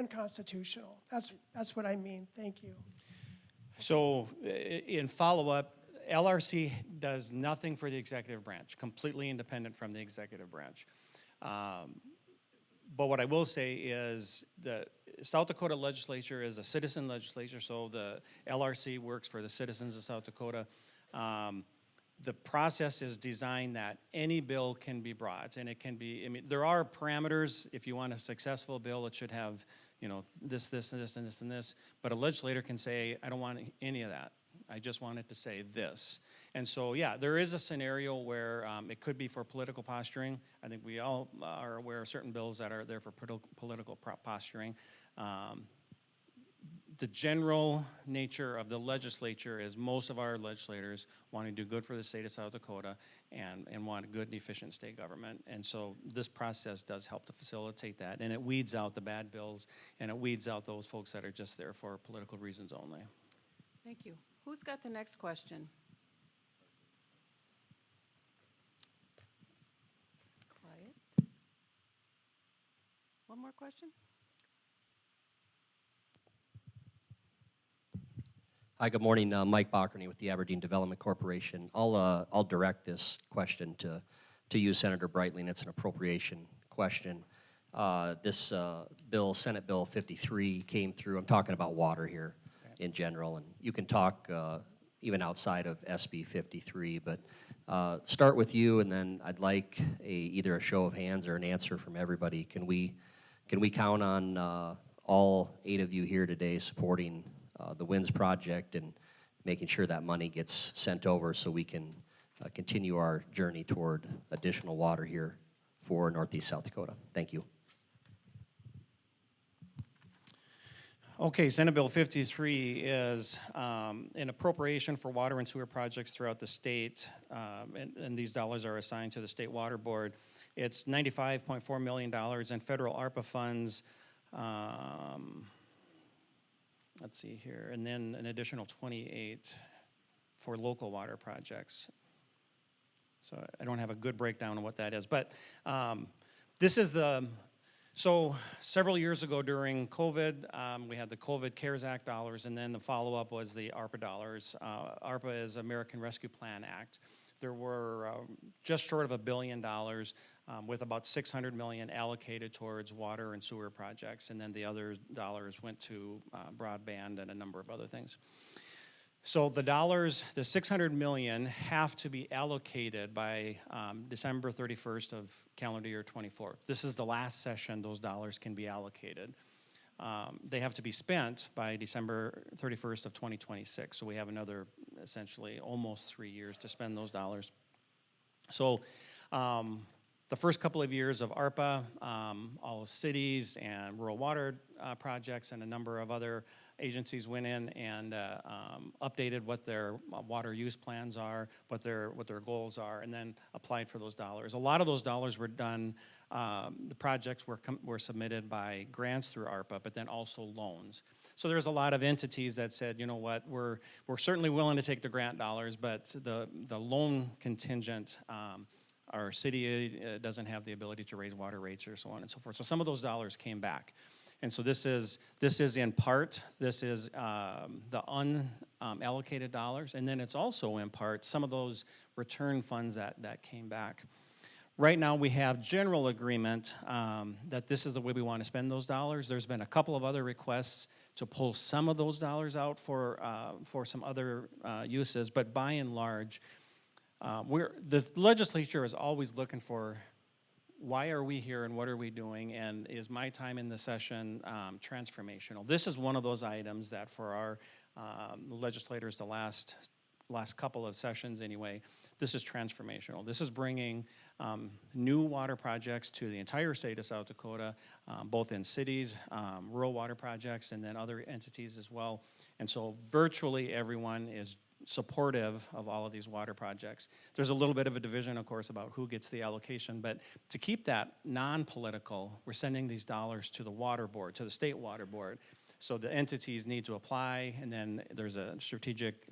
unconstitutional? That's what I mean. Thank you. So in follow-up, LRC does nothing for the executive branch, completely independent from the executive branch. But what I will say is the South Dakota legislature is a citizen legislature, so the LRC works for the citizens of South Dakota. The process is designed that any bill can be brought, and it can be, I mean, there are parameters. If you want a successful bill, it should have, you know, this, and this, and this, and this. But a legislator can say, I don't want any of that. I just want it to say this. And so, yeah, there is a scenario where it could be for political posturing. I think we all are aware of certain bills that are there for political posturing. The general nature of the legislature is most of our legislators want to do good for the state of South Dakota and want a good and efficient state government. And so this process does help to facilitate that. And it weeds out the bad bills, and it weeds out those folks that are just there for political reasons only. Thank you. Who's got the next question? Quiet. One more question? Hi, good morning. Mike Bockerney with the Aberdeen Development Corporation. I'll direct this question to you, Senator Breitling. It's an appropriation question. This bill, Senate Bill 53, came through. I'm talking about water here in general, and you can talk even outside of SB 53, but start with you, and then I'd like either a show of hands or an answer from everybody. Can we count on all 8 of you here today supporting the WINS project and making sure that money gets sent over so we can continue our journey toward additional water here for Northeast South Dakota? Thank you. Okay, Senate Bill 53 is an appropriation for water and sewer projects throughout the state, and these dollars are assigned to the State Water Board. It's $95.4 million in federal ARPA funds. Let's see here, and then an additional 28 for local water projects. So I don't have a good breakdown of what that is, but this is so several years ago during COVID, we had the COVID CARES Act dollars, and then the follow-up was the ARPA dollars. ARPA is American Rescue Plan Act. There were just short of $1 billion with about $600 million allocated towards water and sewer projects, and then the other dollars went to broadband and a number of other things. So the dollars, the $600 million, have to be allocated by December 31st of calendar year 24. This is the last session those dollars can be allocated. They have to be spent by December 31st of 2026. So we have another, essentially, almost 3 years to spend those dollars. So the first couple of years of ARPA, all of cities and rural water projects and a number of other agencies went in and updated what their water use plans are, what their goals are, and then applied for those dollars. A lot of those dollars were done, the projects were submitted by grants through ARPA, but then also loans. So there's a lot of entities that said, you know what, we're certainly willing to take the grant dollars, but the loan contingent, our city doesn't have the ability to raise water rates or so on and so forth. So some of those dollars came back. And so this is in part, this is the unallocated dollars, and then it's also in part some of those return funds that came back. Right now, we have general agreement that this is the way we want to spend those dollars. There's been a couple of other requests to pull some of those dollars out for some other uses, but by and large, the legislature is always looking for why are we here and what are we doing, and is my time in the session transformational? This is one of those items that for our legislators the last couple of sessions anyway, this is transformational. This is bringing new water projects to the entire state of South Dakota, both in cities, rural water projects, and then other entities as well. And so virtually everyone is supportive of all of these water projects. There's a little bit of a division, of course, about who gets the allocation, but to keep that non-political, we're sending these dollars to the water board, to the state water board. So the entities need to apply, and then there's a strategic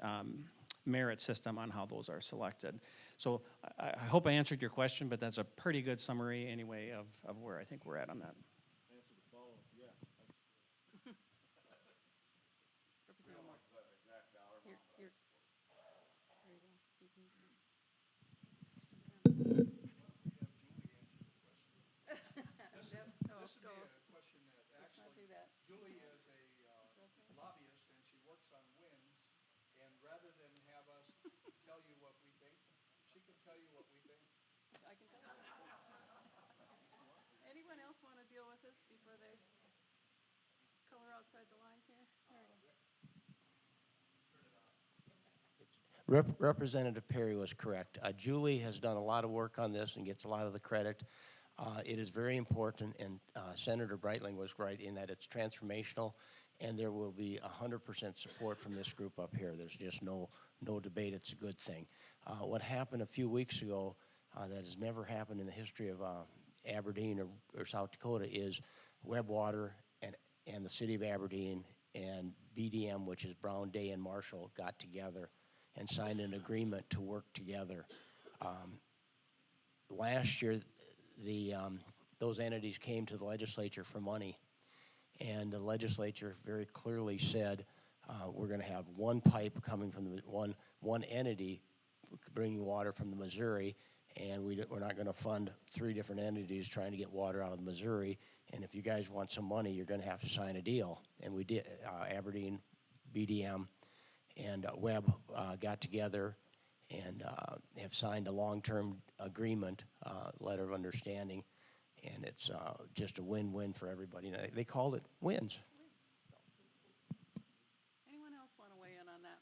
merit system on how those are selected. So I hope I answered your question, but that's a pretty good summary anyway of where I think we're at on that. Julie is a lobbyist, and she works on WINS, and rather than have us tell you what we think, she can tell you what we think. I can tell you. Anyone else want to deal with this before they color outside the lines here? There we go. Representative Perry was correct. Julie has done a lot of work on this and gets a lot of the credit. It is very important, and Senator Breitling was right in that it's transformational, and there will be 100% support from this group up here. There's just no debate. It's a good thing. What happened a few weeks ago that has never happened in the history of Aberdeen or South Dakota is Webb Water and the city of Aberdeen and BDM, which is Brown, Day, and Marshall, got together and signed an agreement to work together. Last year, those entities came to the legislature for money, and the legislature very clearly said we're going to have one pipe coming from the one entity bringing water from the Missouri, and we're not going to fund 3 different entities trying to get water out of the Missouri. And if you guys want some money, you're going to have to sign a deal. And we did. Aberdeen, BDM, and Webb got together and have signed a long-term agreement, letter of understanding, and it's just a win-win for everybody. And they called it WINS. Anyone else want to weigh in on that?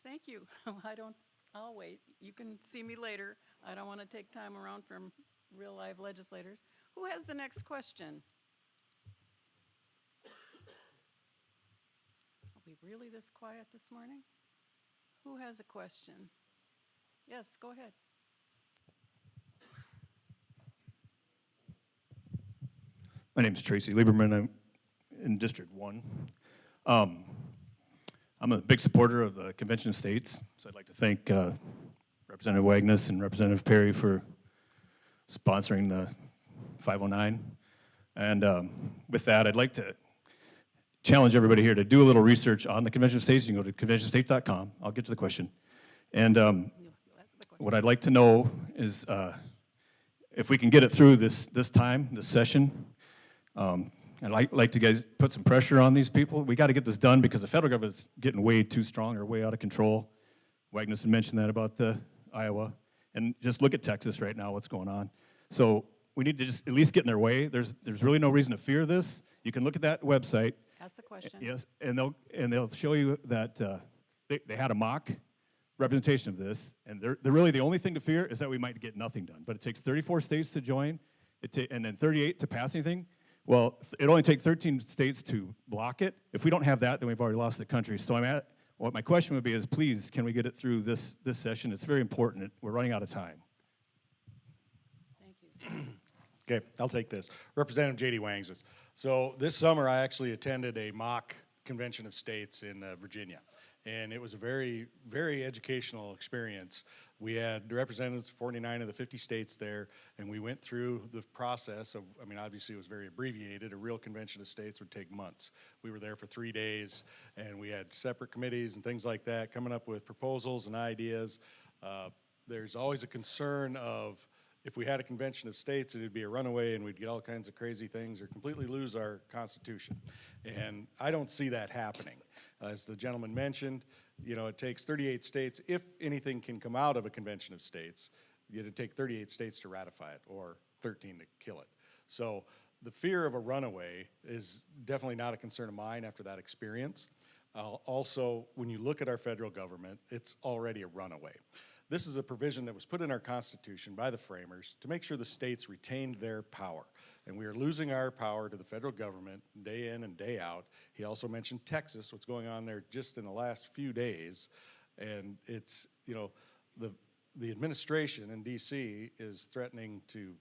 Thank you. I'll wait. You can see me later. I don't want to take time around from real live legislators. Who has the next question? Are we really this quiet this morning? Who has a question? Yes, go ahead. My name is Tracy Lieberman. I'm in District 1. I'm a big supporter of the Convention of States, so I'd like to thank Representative Wagner and Representative Perry for sponsoring the 509. And with that, I'd like to challenge everybody here to do a little research on the Convention of States. You can go to conventionstates.com. I'll get to the question. And what I'd like to know is if we can get it through this session. I'd like to guys put some pressure on these people. We got to get this done because the federal government's getting way too strong or way out of control. Wagner mentioned that about the Iowa. And just look at Texas right now, what's going on. So we need to just at least get in their way. There's really no reason to fear this. You can look at that website. Ask the question. Yes, and they'll show you that they had a mock representation of this, and they're really the only thing to fear is that we might get nothing done. But it takes 34 states to join, and then 38 to pass anything. Well, it only takes 13 states to block it. If we don't have that, then we've already lost the country. So what my question would be is, please, can we get it through this session? It's very important. We're running out of time. Thank you. Okay, I'll take this. Representative J.D. Wangsmith. So this summer, I actually attended a mock convention of states in Virginia, and it was a very, very educational experience. We had representatives from 49 of the 50 states there, and we went through the process of, I mean, obviously it was very abbreviated. A real convention of states would take months. We were there for 3 days, and we had separate committees and things like that coming up with proposals and ideas. There's always a concern of, if we had a convention of states, it'd be a runaway and we'd get all kinds of crazy things or completely lose our Constitution. And I don't see that happening. As the gentleman mentioned, you know, it takes 38 states. If anything can come out of a convention of states, it'd take 38 states to ratify it or 13 to kill it. So the fear of a runaway is definitely not a concern of mine after that experience. Also, when you look at our federal government, it's already a runaway. This is a provision that was put in our Constitution by the framers to make sure the states retained their power. And we are losing our power to the federal government day in and day out. He also mentioned Texas, what's going on there just in the last few days. And it's, you know, the administration in D.C. is threatening to,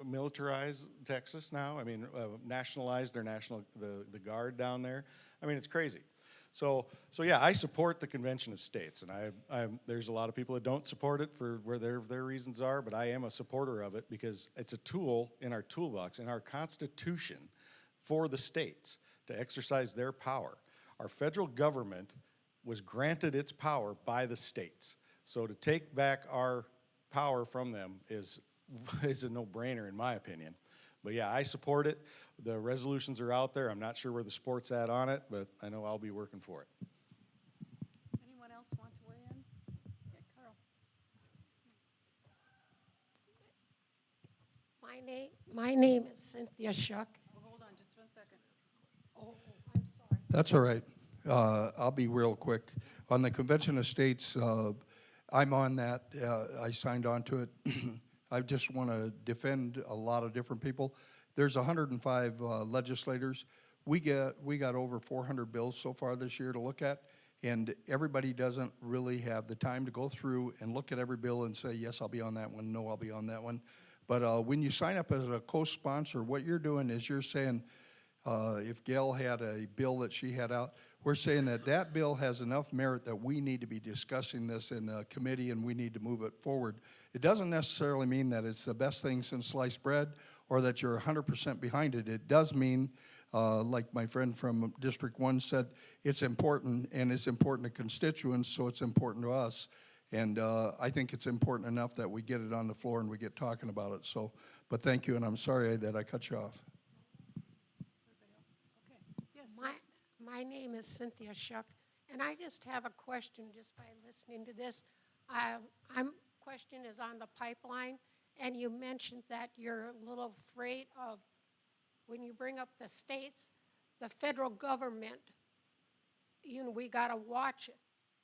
militarize Texas now? I mean, nationalize their the guard down there? I mean, it's crazy. So yeah, I support the Convention of States, and there's a lot of people that don't support it for where their reasons are, but I am a supporter of it because it's a tool in our toolbox, in our Constitution, for the states to exercise their power. Our federal government was granted its power by the states. So to take back our power from them is a no-brainer in my opinion. But yeah, I support it. The resolutions are out there. I'm not sure where the sport's at on it, but I know I'll be working for it. Anyone else want to weigh in? Yeah, Carl. My name is Cynthia Shuck. Oh, hold on just 1 second. Oh, I'm sorry. That's all right. I'll be real quick. On the Convention of States, I'm on that. I signed on to it. I just want to defend a lot of different people. There's 105 legislators. We got over 400 bills so far this year to look at, and everybody doesn't really have the time to go through and look at every bill and say, yes, I'll be on that one, no, I'll be on that one. But when you sign up as a co-sponsor, what you're doing is you're saying, if Gail had a bill that she had out, we're saying that that bill has enough merit that we need to be discussing this in a committee and we need to move it forward. It doesn't necessarily mean that it's the best thing since sliced bread or that you're 100% behind it. It does mean, like my friend from District 1 said, it's important, and it's important to constituents, so it's important to us. And I think it's important enough that we get it on the floor and we get talking about it. So, but thank you, and I'm sorry that I cut you off. Yes. My name is Cynthia Shuck, and I just have a question just by listening to this. Question is on the pipeline, and you mentioned that you're a little afraid of when you bring up the states, the federal government, you know, we got to watch it.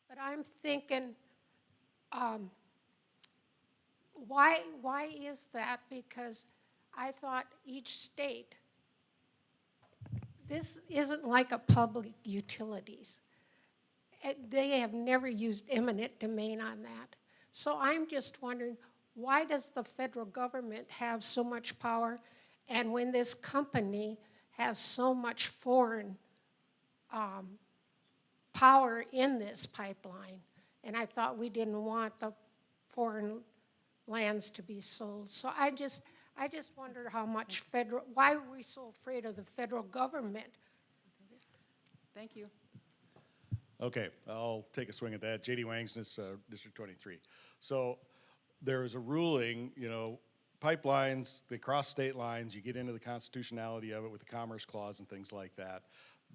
But I'm thinking, why is that? Because I thought each state, this isn't like a public utilities. They have never used eminent domain on that. So I'm just wondering, why does the federal government have so much power? And when this company has so much foreign power in this pipeline, and I thought we didn't want the foreign lands to be sold. So I just wonder how much why are we so afraid of the federal government? Thank you. Okay, I'll take a swing at that. J.D. Wangsness, District 23. So there is a ruling, you know, pipelines, they cross state lines, you get into the constitutionality of it with the Commerce Clause and things like that.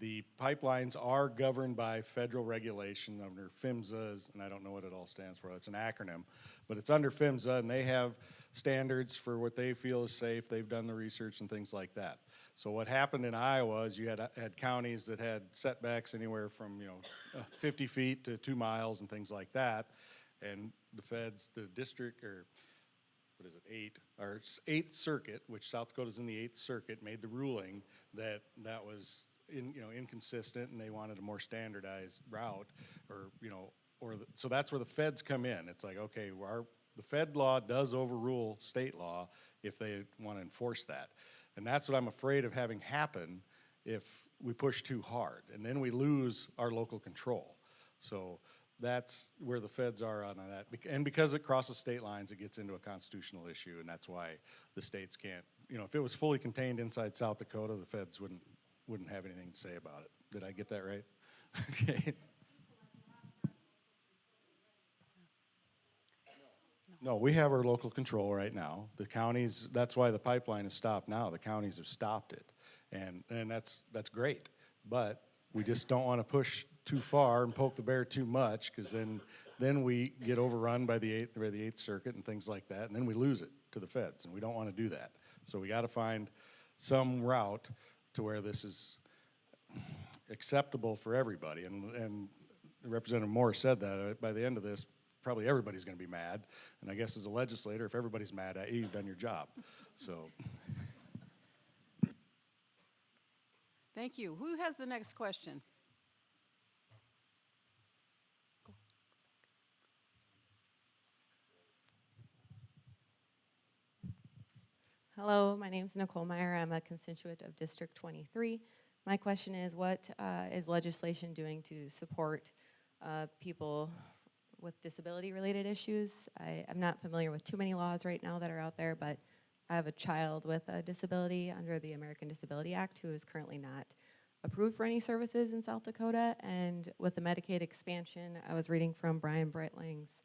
The pipelines are governed by federal regulation under PHMSA, and I don't know what it all stands for, it's an acronym, but it's under PHMSA, and they have standards for what they feel is safe. They've done the research and things like that. So what happened in Iowa is you had counties that had setbacks anywhere from 50 feet to 2 miles and things like that, And the feds, the district, or what is it, Eighth Circuit, which South Dakota's in the Eighth Circuit, made the ruling that that was inconsistent, and they wanted a more standardized route, so that's where the feds come in. It's like, okay, the Fed law does overrule state law if they want to enforce that. And that's what I'm afraid of having happen if we push too hard, and then we lose our local control. So that's where the feds are on that. And because it crosses state lines, it gets into a constitutional issue, and that's why the states can't, if it was fully contained inside South Dakota, the feds wouldn't have anything to say about it. Did I get that right? Okay. No, we have our local control right now. The counties, that's why the pipeline is stopped now. The counties have stopped it. And that's great. But we just don't want to push too far and poke the bear too much, because then we get overrun by the Eighth Circuit and things like that, and then we lose it to the feds, and we don't want to do that. So we got to find some route to where this is acceptable for everybody. And Representative Moore said that by the end of this, probably everybody's going to be mad. And I guess as a legislator, if everybody's mad at you, you've done your job. So. Thank you. Who has the next question? Hello, my name is Nicole Meyer. I'm a constituent of District 23. My question is, what is legislation doing to support people with disability-related issues? I'm not familiar with too many laws right now that are out there, but I have a child with a disability under the American Disability Act who is currently not approved for any services in South Dakota. And with the Medicaid expansion, I was reading from Brian Breitling's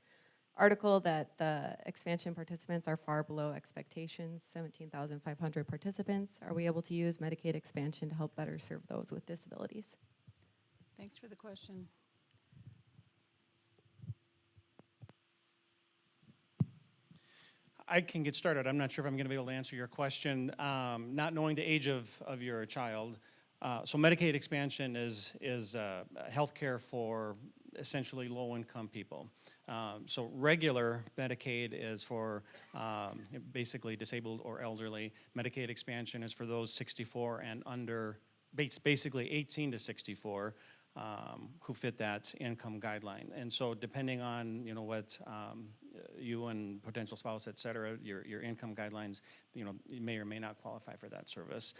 article that the expansion participants are far below expectations, 17,500 participants. Are we able to use Medicaid expansion to help better serve those with disabilities? Thanks for the question. I can get started. I'm not sure if I'm going to be able to answer your question. Not knowing the age of your child, so Medicaid expansion is health care for essentially low-income people. So regular Medicaid is for basically disabled or elderly. Medicaid expansion is for those 64 and under, basically 18 to 64, who fit that income guideline. And so depending on what you and potential spouse, et cetera, your income guidelines, you may or may not qualify for that service.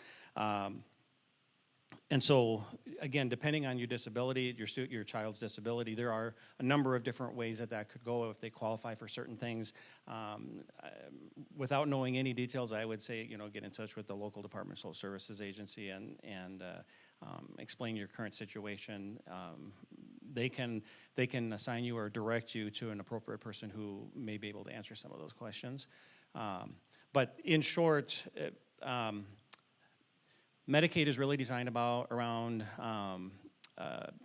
And so, again, depending on your disability, your child's disability, there are a number of different ways that could go if they qualify for certain things. Without knowing any details, I would say, get in touch with the local Department of Social Services agency and explain your current situation. They can assign you or direct you to an appropriate person who may be able to answer some of those questions. But in short, Medicaid is really designed around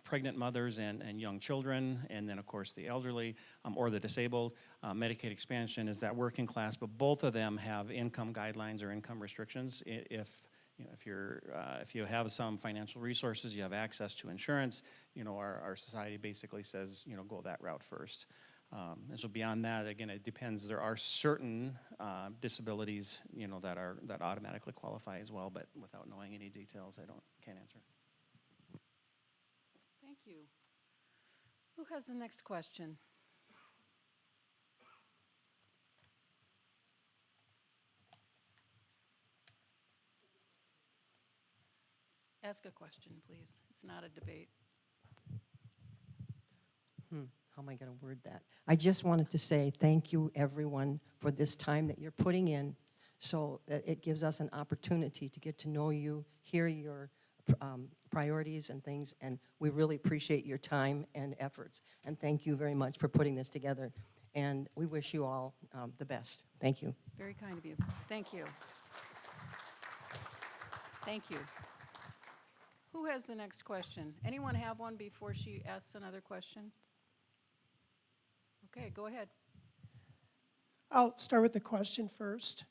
pregnant mothers and young children, and then of course the elderly or the disabled. Medicaid expansion is that working class, but both of them have income guidelines or income restrictions. If you have some financial resources, you have access to insurance, our society basically says, go that route first. And so beyond that, again, it depends. There are certain disabilities, that automatically qualify as well, but without knowing any details, can't answer. Thank you. Who has the next question? Ask a question, please. It's not a debate. How am I going to word that? I just wanted to say thank you, everyone, for this time that you're putting in, so that it gives us an opportunity to get to know you, hear your priorities and things, and we really appreciate your time and efforts. And thank you very much for putting this together. And we wish you all the best. Thank you. Very kind of you. Thank you. Thank you. Who has the next question? Anyone have one before she asks another question? Okay, go ahead. I'll start with the question first.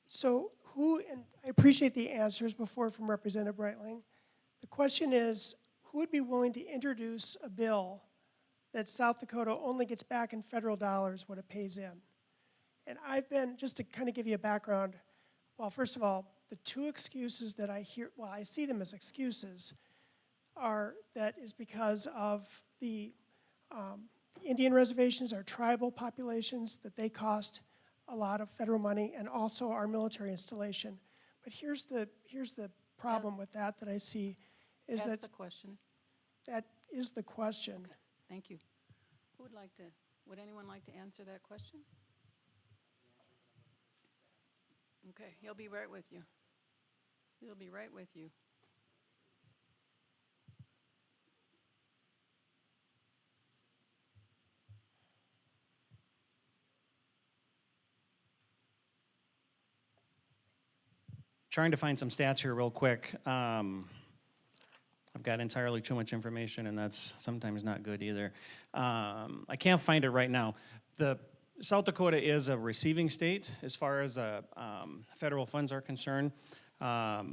So and I appreciate the answers before from Representative Breitling. The question is, who would be willing to introduce a bill that South Dakota only gets back in federal dollars what it pays in. And I've been, just to kind of give you a background, well, first of all, the two excuses that I hear, well, I see them as excuses, are that is because of the Indian reservations, our tribal populations, that they cost a lot of federal money, and also our military installation. But here's the problem with that I see, is Ask that the question. that is the question. Okay, thank you. Would anyone like to answer that question? Okay, he'll be right with you. He'll be right with you. Trying to find some stats here real quick. I've got entirely too much information, and that's sometimes not good either. I can't find it right now. South Dakota is a receiving state as far as federal funds are concerned. I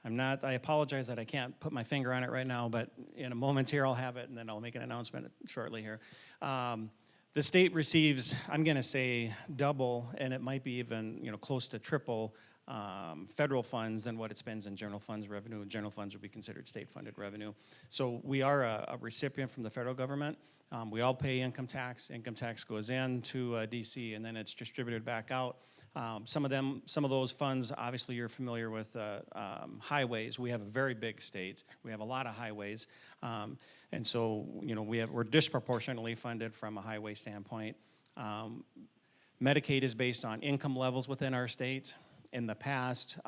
apologize that I can't put my finger on it right now, but in a moment here I'll have it, and then I'll make an announcement shortly here. The state receives, I'm going to say double, and it might be even close to triple federal funds than what it spends in general funds revenue. General funds would be considered state-funded revenue. So we are a recipient from the federal government. We all pay income tax. Income tax goes into DC, and then it's distributed back out. Some of those funds, obviously you're familiar with highways. We have a very big state. We have a lot of highways. And so, we're disproportionately funded from a highway standpoint. Medicaid is based on income levels within our state. In the past,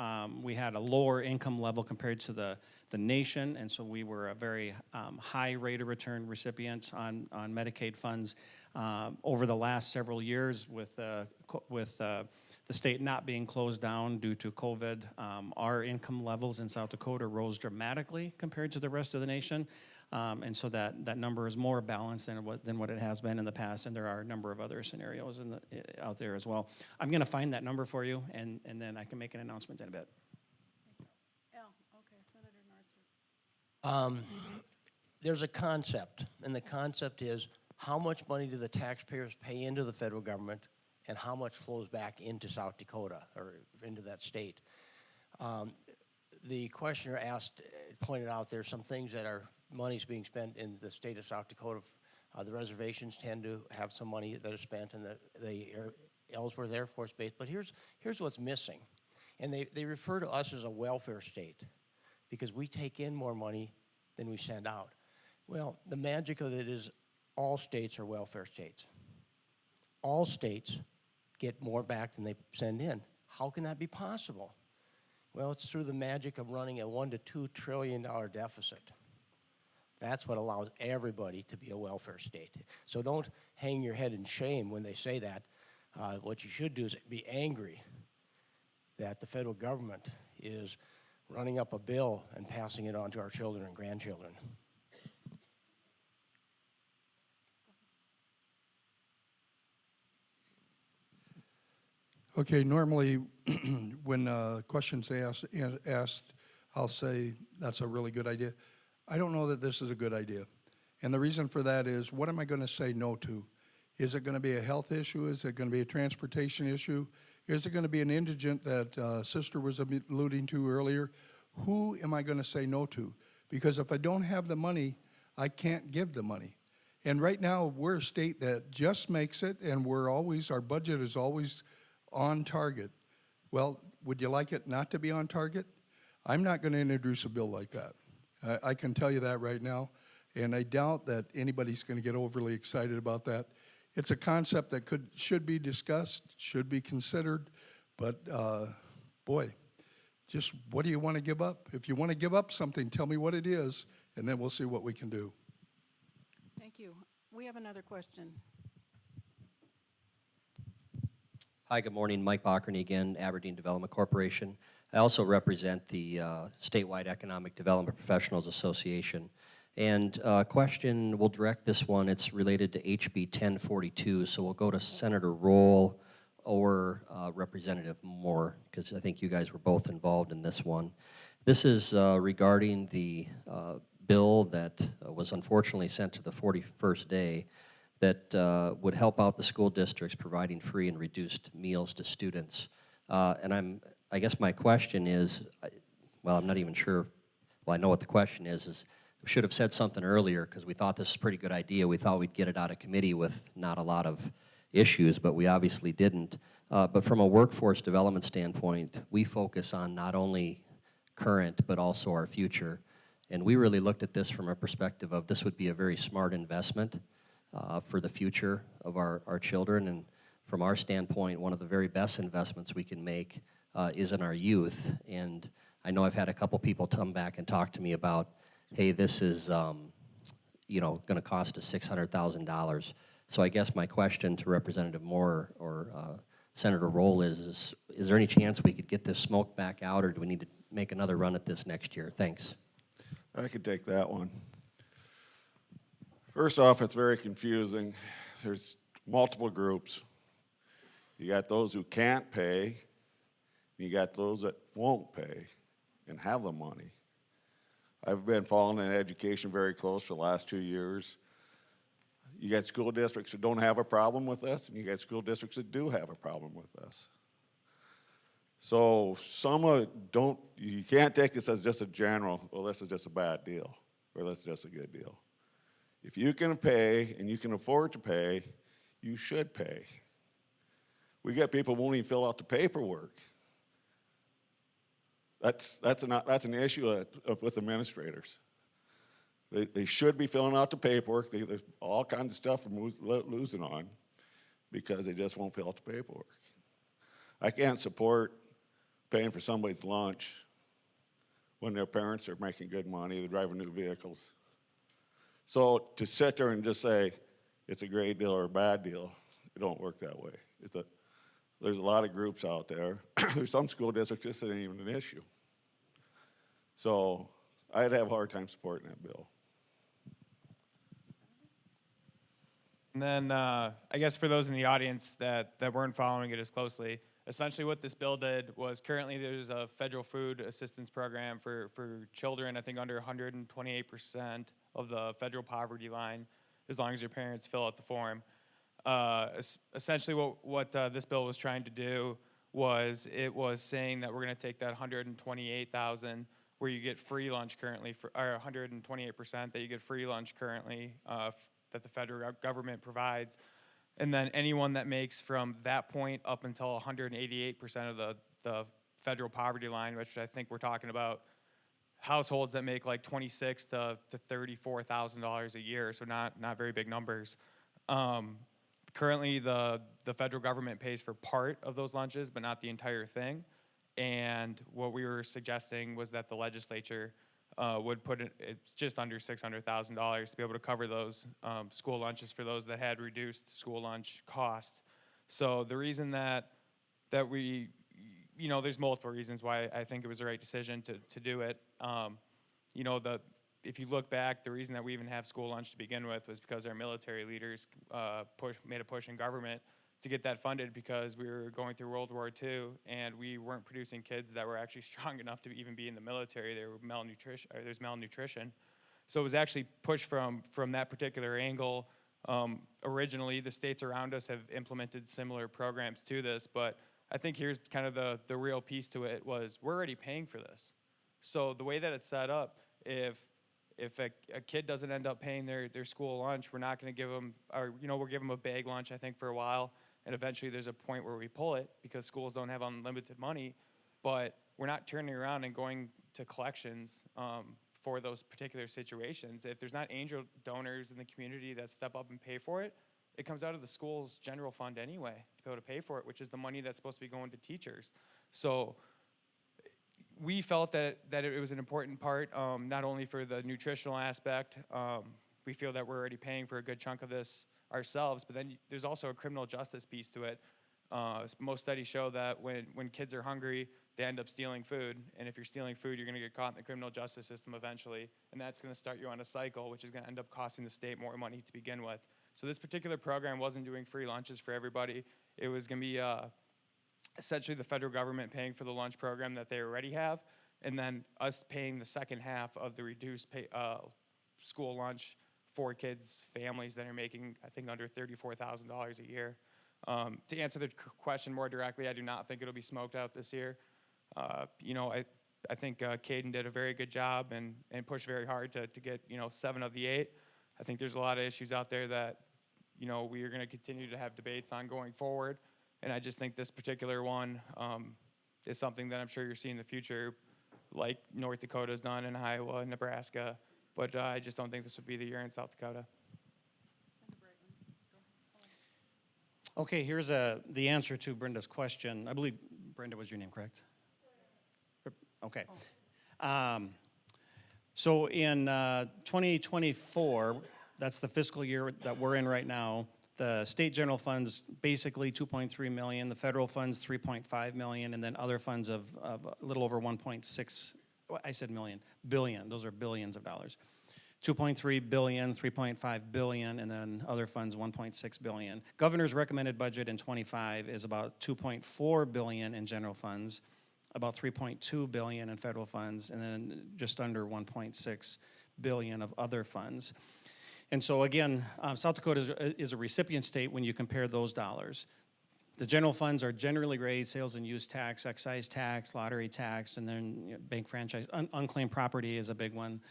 we had a lower income level compared to the nation, and so we were a very high rate of return recipient on Medicaid funds. Over the last several years, with the state not being closed down due to COVID, our income levels in South Dakota rose dramatically compared to the rest of the nation. And so that number is more balanced than what it has been in the past, and there are a number of other scenarios out there as well. I'm going to find that number for you, and then I can make an announcement in a bit. Al, okay, Senator Norsford. There's a concept, and the concept is how much money do the taxpayers pay into the federal government, and how much flows back into South Dakota or into that state. The questioner pointed out there's some things that are money's being spent in the state of South Dakota. The reservations tend to have some money that is spent in the Ellsworth Air Force Base. But here's what's missing. And they refer to us as a welfare state because we take in more money than we send out. Well, the magic of it is all states are welfare states. All states get more back than they send in. How can that be possible? Well, it's through the magic of running a $1 to $2 trillion deficit. That's what allows everybody to be a welfare state. So don't hang your head in shame when they say that. What you should do is be angry that the federal government is running up a bill and passing it on to our children and grandchildren. Okay, normally when questions asked, I'll say that's a really good idea. I don't know that this is a good idea. And the reason for that is, what am I going to say no to? Is it going to be a health issue? Is it going to be a transportation issue? Is it going to be an indigent that Sister was alluding to earlier? Who am I going to say no to? Because if I don't have the money, I can't give the money. And right now, we're a state that just makes it, and our budget is always on target. Well, would you like it not to be on target? I'm not going to introduce a bill like that. I can tell you that right now, and I doubt that anybody's going to get overly excited about that. It's a concept that should be discussed, should be considered, but boy, just what do you want to give up? If you want to give up something, tell me what it is, and then we'll see what we can do. Thank you. We have another question. Hi, good morning. Mike Bockerny again, Aberdeen Development Corporation. I also represent the Statewide Economic Development Professionals Association. And question, we'll direct this one. It's related to HB 1042, so we'll go to Senator Roll or Representative Moore, because I think you guys were both involved in this one. This is regarding the bill that was unfortunately sent to the 41st day that would help out the school districts providing free and reduced meals to students. And I guess my question is, well, I'm not even sure, well, I know what the question is we should have said something earlier because we thought this was a pretty good idea. We thought we'd get it out of committee with not a lot of issues, but we obviously didn't. But from a workforce development standpoint, we focus on not only current, but also our future. And we really looked at this from a perspective of this would be a very smart investment for the future of our children. And from our standpoint, one of the very best investments we can make is in our youth. And I know I've had a couple people come back and talk to me about, hey, this is you know, going to cost us $600,000. So I guess my question to Representative Moore or Senator Roll is there any chance we could get this smoke back out, or do we need to make another run at this next year? Thanks. I could take that one. First off, it's very confusing. There's multiple groups. You got those who can't pay, and you got those that won't pay and have the money. I've been following education very close for the last 2 years. You got school districts that don't have a problem with this, and you got school districts that do have a problem with this. So you can't take this as just a general, well, this is just a bad deal, or this is just a good deal. If you can pay and you can afford to pay, you should pay. We get people who won't even fill out the paperwork. That's an issue with administrators. They should be filling out the paperwork. There's all kinds of stuff from losing on because they just won't fill out the paperwork. I can't support paying for somebody's lunch when their parents are making good money, they're driving new vehicles. So to sit there and just say it's a great deal or a bad deal, it don't work that way. There's a lot of groups out there. There's some school districts, this isn't even an issue. So I'd have a hard time supporting that bill. And then I guess for those in the audience that weren't following it as closely, essentially what this bill did was currently there's a federal food assistance program for children, I think under 128% of the federal poverty line, as long as your parents fill out the form. Essentially what this bill was trying to do was it was saying that we're going to take that 128,000 where you get free lunch currently, or 128% that you get free lunch currently that the federal government provides, and then anyone that makes from that point up until 188% of the federal poverty line, which I think we're talking about households that make like $26,000 to $34,000 a year, so not very big numbers. Currently, the federal government pays for part of those lunches, but not the entire thing. And what we were suggesting was that the legislature would put it's just under $600,000 to be able to cover those school lunches for those that had reduced school lunch cost. So the reason that we, you know, there's multiple reasons why I think it was the right decision to do it. You know, if you look back, the reason that we even have school lunch to begin with was because our military leaders made a push in government to get that funded because we were going through World War II and we weren't producing kids that were actually strong enough to even be in the military. There were there's malnutrition. So it was actually pushed from that particular angle. Originally, the states around us have implemented similar programs to this, but I think here's kind of the real piece to it was we're already paying for this. So the way that it's set up, if a kid doesn't end up paying their school lunch, we're not going to give them, or we'll give them a bag lunch, I think, for a while, and eventually there's a point where we pull it because schools don't have unlimited money, but we're not turning around and going to collections for those particular situations. If there's not angel donors in the community that step up and pay for it, it comes out of the school's general fund anyway to be able to pay for it, which is the money that's supposed to be going to teachers. So we felt that it was an important part, not only for the nutritional aspect. We feel that we're already paying for a good chunk of this ourselves, but then there's also a criminal justice piece to it. Most studies show that when kids are hungry, they end up stealing food, and if you're stealing food, you're going to get caught in the criminal justice system eventually, and that's going to start you on a cycle, which is going to end up costing the state more money to begin with. So this particular program wasn't doing free lunches for everybody. It was going to be essentially the federal government paying for the lunch program that they already have, and then us paying the second half of the reduced school lunch for kids, families that are making, I think, under $34,000 a year. To answer the question more directly, I do not think it'll be smoked out this year. I think Caden did a very good job and pushed very hard to get 7 of the 8. I think there's a lot of issues out there that we are going to continue to have debates on going forward, and I just think this particular one is something that I'm sure you'll see in the future, like North Dakota's done in Iowa and Nebraska, but I just don't think this would be the year in South Dakota. Okay, here's the answer to Brenda's question. I believe, Brenda was your name, correct? Okay. So in 2024, that's the fiscal year that we're in right now, the state general funds basically 2.3 million, the federal funds 3.5 million, and then other funds of a little over 1.6, I said million, billion, those are billions of dollars. 2.3 billion, 3.5 billion, and then other funds 1.6 billion. Governor's recommended budget in 25 is about 2.4 billion in general funds, about 3.2 billion in federal funds, and then just under 1.6 billion of other funds. And so again, South Dakota is a recipient state when you compare those dollars. The general funds are generally raised, sales and use tax, excise tax, lottery tax, and then bank franchise. Unclaimed property is a big one.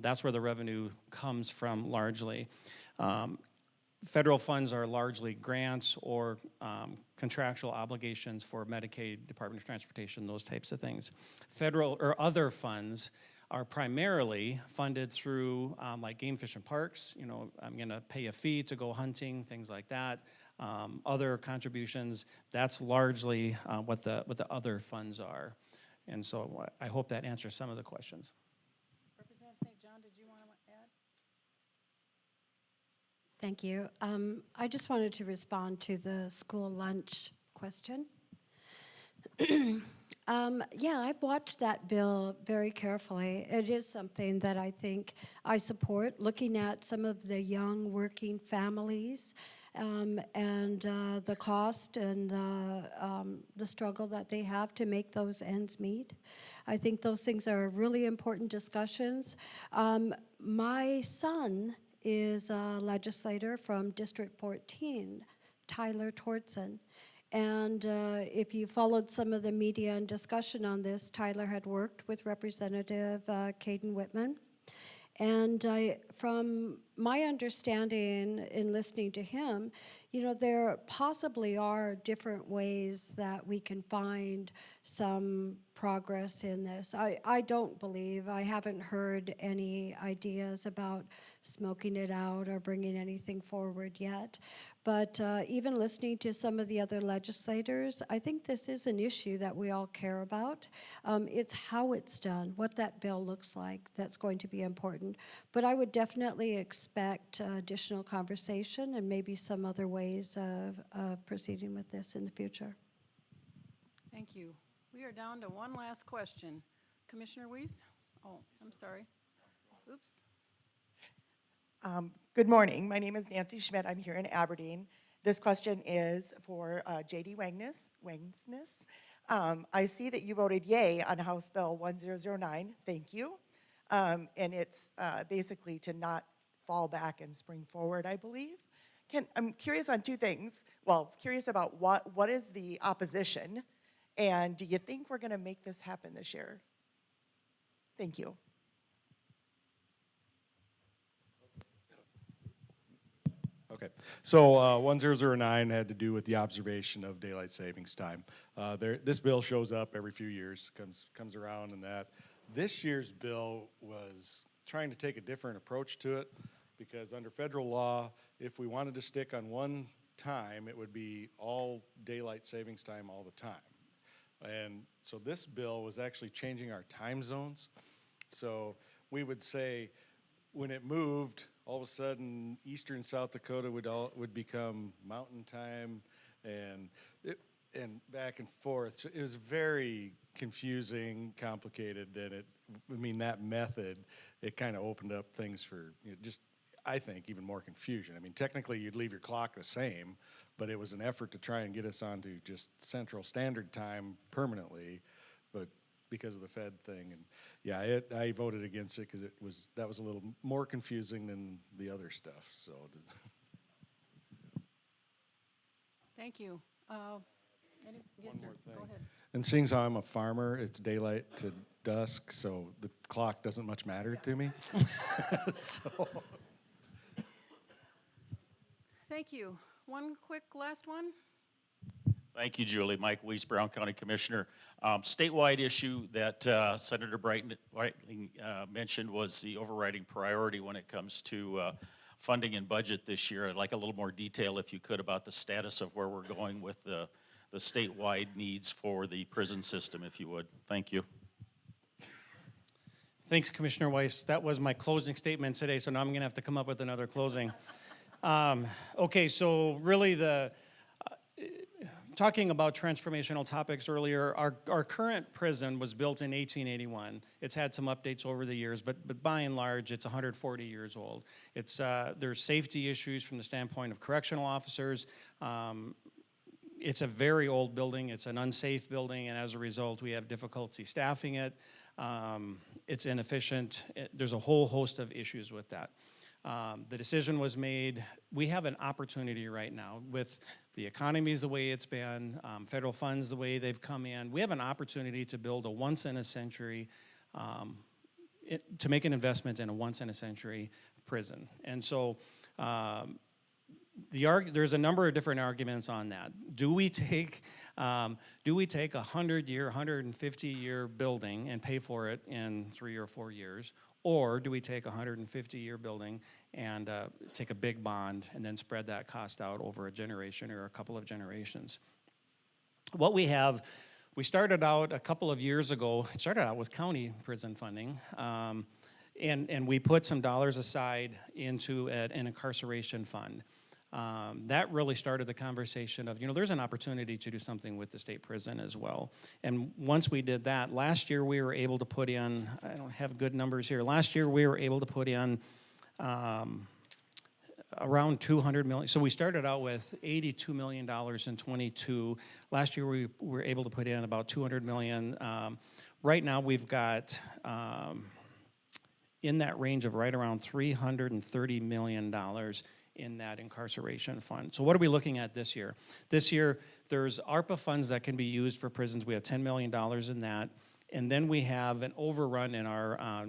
That's where the revenue comes from largely. Federal funds are largely grants or contractual obligations for Medicaid, Department of Transportation, those types of things. Federal or other funds are primarily funded through like game fish and parks. I'm gonna pay a fee to go hunting, things like that. Other contributions, that's largely what the other funds are. And so I hope that answers some of the questions. Representative St. John, did you want to add? Thank you. I just wanted to respond to the school lunch question. Yeah, I've watched that bill very carefully. It is something that I think I support, looking at some of the young working families and the cost and the struggle that they have to make those ends meet. I think those things are really important discussions. My son is a legislator from District 14, Tyler Tortson. And if you followed some of the media and discussion on this, Tyler had worked with Representative Caden Whitman. And from my understanding in listening to him, there possibly are different ways that we can find some progress in this. I don't believe, I haven't heard any ideas about smoking it out or bringing anything forward yet. But even listening to some of the other legislators, I think this is an issue that we all care about. It's how it's done, what that bill looks like, that's going to be important. But I would definitely expect additional conversation and maybe some other ways of proceeding with this in the future. Thank you. We are down to one last question. Commissioner Weiss? Oh, I'm sorry. Oops. Good morning. My name is Nancy Schmidt. I'm here in Aberdeen. This question is for J.D. Wagness. I see that you voted yay on House Bill 1009. Thank you. And it's basically to not fall back and spring forward, I believe. I'm curious on two things. Well, curious about what is the opposition, and do you think we're going to make this happen this year? Thank you. Okay, so 1009 had to do with the observation of daylight savings time. This bill shows up every few years, comes around and that. This year's bill was trying to take a different approach to it, because under federal law, if we wanted to stick on one time, it would be all daylight savings time all the time. And so this bill was actually changing our time zones. So we would say when it moved, all of a sudden eastern South Dakota would become mountain time, and back and forth. So it was very confusing, complicated, and that method, it kind of opened up things for just, I think, even more confusion. I mean, technically you'd leave your clock the same, but it was an effort to try and get us onto just Central Standard Time permanently. But because of the Fed thing. And yeah, I voted against it because that was a little more confusing than the other stuff. So Thank you. Yes, sir. Go ahead. and seeing as how I'm a farmer, it's daylight to dusk, so the clock doesn't much matter to me. So. Thank you. One quick last one. Thank you, Julie. Mike Weiss, Brown County Commissioner. Statewide issue that Senator Brightling mentioned was the overriding priority when it comes to funding and budget this year. I'd like a little more detail, if you could, about the status of where we're going with the statewide needs for the prison system, if you would. Thank you. Thanks, Commissioner Weiss. That was my closing statement today, so now I'm going to have to come up with another closing. Okay, so really talking about transformational topics earlier, our current prison was built in 1881. It's had some updates over the years, but by and large, it's 140 years old. There's safety issues from the standpoint of correctional officers. It's a very old building. It's an unsafe building, and as a result, we have difficulty staffing it. It's inefficient. There's a whole host of issues with that. The decision was made. We have an opportunity right now with the economy the way it's been, federal funds the way they've come in. We have an opportunity to build a once-in-a-century, to make an investment in a once-in-a-century prison. And so there's a number of different arguments on that. Do we take a 100-year, 150-year building and pay for it in 3 or 4 years? Or do we take a 150-year building and take a big bond and then spread that cost out over a generation or a couple of generations? What we have, we started out a couple of years ago, it started out with county prison funding, and we put some dollars aside into an incarceration fund. That really started the conversation of, there's an opportunity to do something with the state prison as well. And once we did that, last year we were able to put in, I don't have good numbers here, last year we were able to put in around $200 million. So we started out with $82 million in 22. Last year we were able to put in about $200 million. Right now we've got in that range of right around $330 million in that incarceration fund. So what are we looking at this year? This year, there's ARPA funds that can be used for prisons. We have $10 million in that. And then we have an overrun in our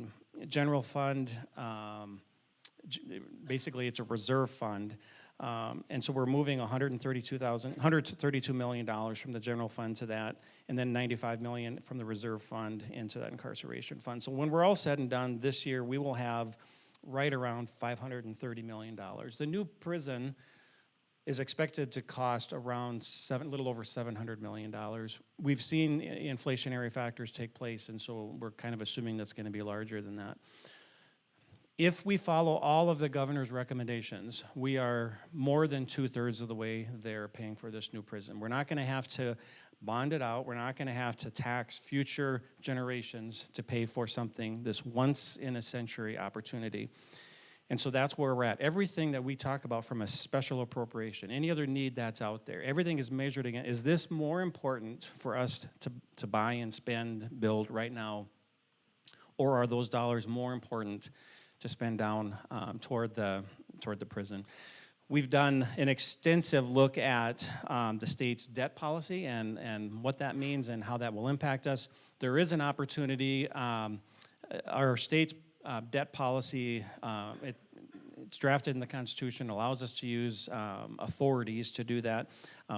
general fund. Basically, it's a reserve fund. And so we're moving $132 million from the general fund to that, and then $95 million from the reserve fund into that incarceration fund. So when we're all said and done this year, we will have right around $530 million. The new prison is expected to cost around a little over $700 million. We've seen inflationary factors take place, and so we're kind of assuming that's going to be larger than that. If we follow all of the governor's recommendations, we are more than 2/3 of the way there paying for this new prison. We're not going to have to bond it out. We're not going to have to tax future generations to pay for something, this once-in-a-century opportunity. And so that's where we're at. Everything that we talk about from a special appropriation, any other need that's out there, everything is measured against, is this more important for us to buy and spend, build right now, or are those dollars more important to spend down toward the prison? We've done an extensive look at the state's debt policy and what that means and how that will impact us. There is an opportunity. Our state's debt policy, it's drafted in the Constitution, allows us to use authorities to do that.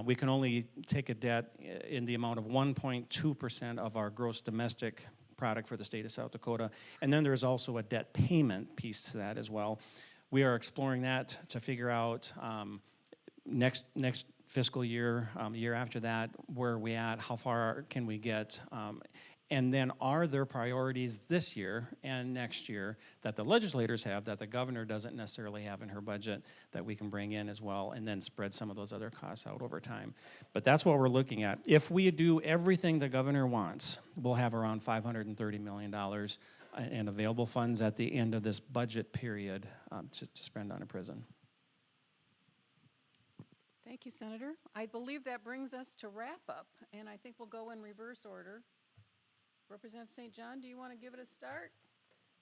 We can only take a debt in the amount of 1.2% of our gross domestic product for the state of South Dakota. And then there's also a debt payment piece to that as well. We are exploring that to figure out next fiscal year, year after that, where are we at, how far can we get, and then are there priorities this year and next year that the legislators have that the governor doesn't necessarily have in her budget that we can bring in as well, and then spread some of those other costs out over time. But that's what we're looking at. If we do everything the governor wants, we'll have around $530 million in available funds at the end of this budget period to spend on a prison. Thank you, Senator. I believe that brings us to wrap up, and I think we'll go in reverse order. Representative St. John, do you want to give it a start?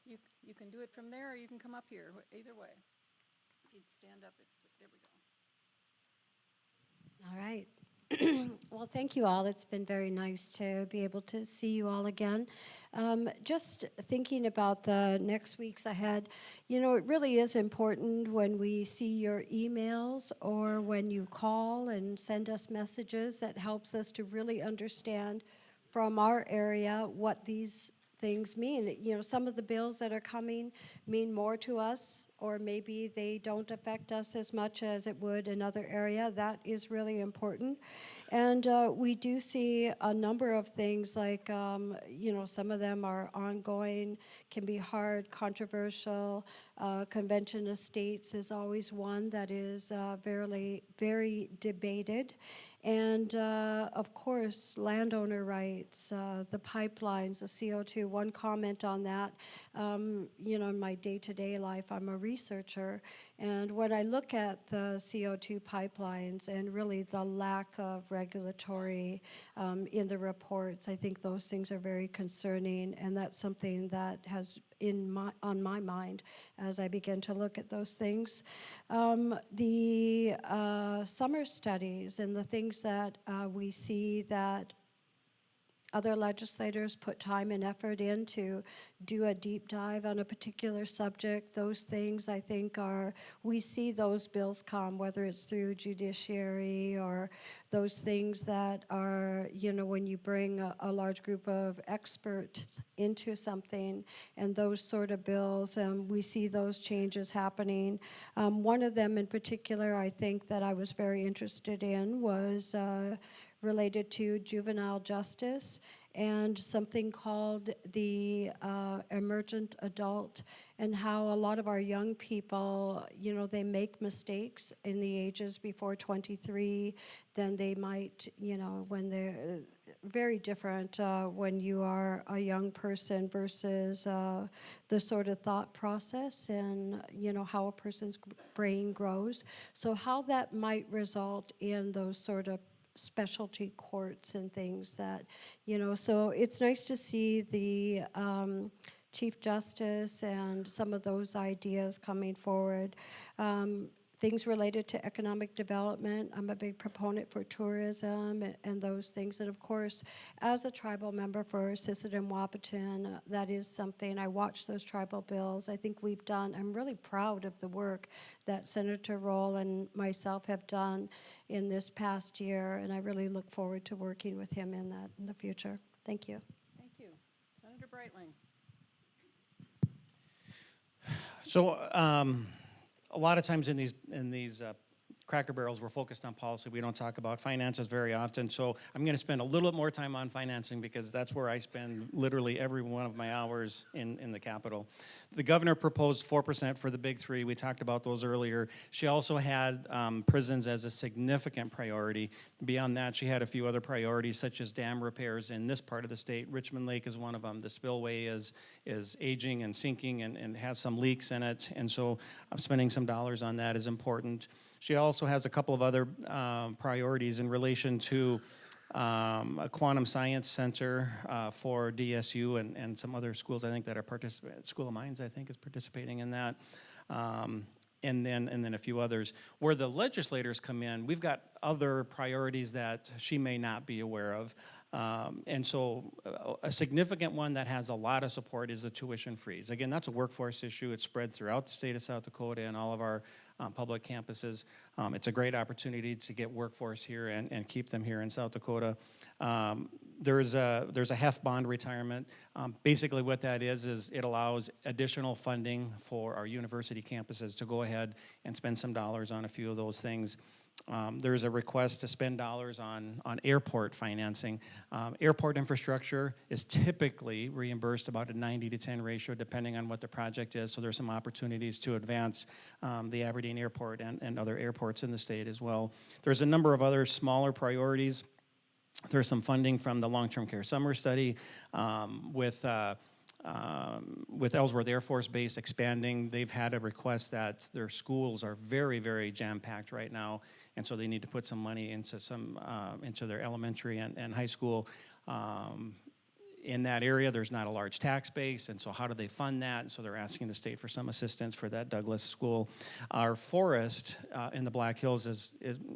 You can do it from there, or you can come up here, either way. If you'd stand up, there we go. All right. Well, thank you all. It's been very nice to be able to see you all again. Just thinking about the next weeks ahead, you know, it really is important when we see your emails or when you call and send us messages. That helps us to really understand from our area what these things mean. You know, some of the bills that are coming mean more to us, or maybe they don't affect us as much as it would another area. That is really important. And we do see a number of things like, you know, some of them are ongoing, can be hard, controversial. Convention of States is always one that is very debated. And of course, landowner rights, the pipelines, the CO2. One comment on that, you know, in my day-to-day life, I'm a researcher. And when I look at the CO2 pipelines and really the lack of regulatory in the reports, I think those things are very concerning. And that's something that has on my mind as I begin to look at those things. The summer studies and the things that we see that other legislators put time and effort in to do a deep dive on a particular subject. Those things, I think, we see those bills come, whether it's through judiciary or those things that are, you know, when you bring a large group of experts into something and those sort of bills, we see those changes happening. One of them in particular, I think, that I was very interested in was related to juvenile justice and something called the emergent adult, and how a lot of our young people, you know, they make mistakes in the ages before 23 than they might, you know, when they're very different when you are a young person versus the sort of thought process and, you know, how a person's brain grows. So how that might result in those sort of specialty courts and things that, you know, so it's nice to see the Chief Justice and some of those ideas coming forward. Things related to economic development. I'm a big proponent for tourism and those things. And of course, as a tribal member for Sisseton Wahpeton, that is something, I watch those tribal bills. I think we've done, I'm really proud of the work that Senator Roll and myself have done in this past year, and I really look forward to working with him in that in the future. Thank you. Thank you. Senator Breitling. So a lot of times in these Cracker Barrels, we're focused on policy. We don't talk about finances very often. So I'm going to spend a little bit more time on financing because that's where I spend literally every one of my hours in the Capitol. The governor proposed 4% for the big three. We talked about those earlier. She also had prisons as a significant priority. Beyond that, she had a few other priorities such as dam repairs in this part of the state. Richmond Lake is one of them. The spillway is aging and sinking and has some leaks in it. And so spending some dollars on that is important. She also has a couple of other priorities in relation to a quantum science center for DSU and some other schools I think that are participating. School of Mines I think is participating in that. And then a few others. Where the legislators come in, we've got other priorities that she may not be aware of. And so a significant one that has a lot of support is the tuition freeze. Again, that's a workforce issue. It's spread throughout the state of South Dakota and all of our public campuses. It's a great opportunity to get workforce here and keep them here in South Dakota. There's a HEF bond retirement. Basically what that is it allows additional funding for our university campuses to go ahead and spend some dollars on a few of those things. There's a request to spend dollars on airport financing. Airport infrastructure is typically reimbursed about a 90-to-10 ratio depending on what the project is, so there's some opportunities to advance the Aberdeen Airport and other airports in the state as well. There's a number of other smaller priorities. There's some funding from the long-term care summer study with Ellsworth Air Force Base expanding. They've had a request that their schools are very, very jam-packed right now, and so they need to put some money into their elementary and high school in that area, there's not a large tax base, and so how do they fund that? And so they're asking the state for some assistance for that Douglas School. Our forest in the Black Hills is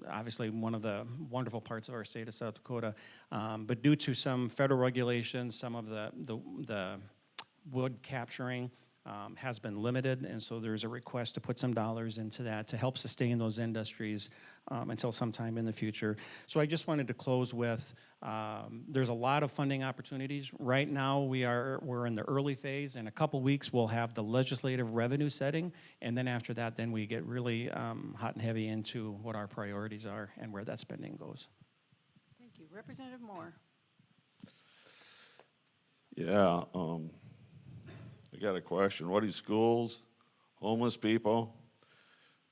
obviously one of the wonderful parts of our state of South Dakota, but due to some federal regulations, some of the wood capturing has been limited, and so there's a request to put some dollars into that to help sustain those industries until sometime in the future. So I just wanted to close with, there's a lot of funding opportunities. Right now, we're in the early phase. In a couple weeks, we'll have the legislative revenue setting, and then after that, then we get really hot and heavy into what our priorities are and where that spending goes. Thank you. Representative Moore. Yeah, I got a question. What do schools, homeless people,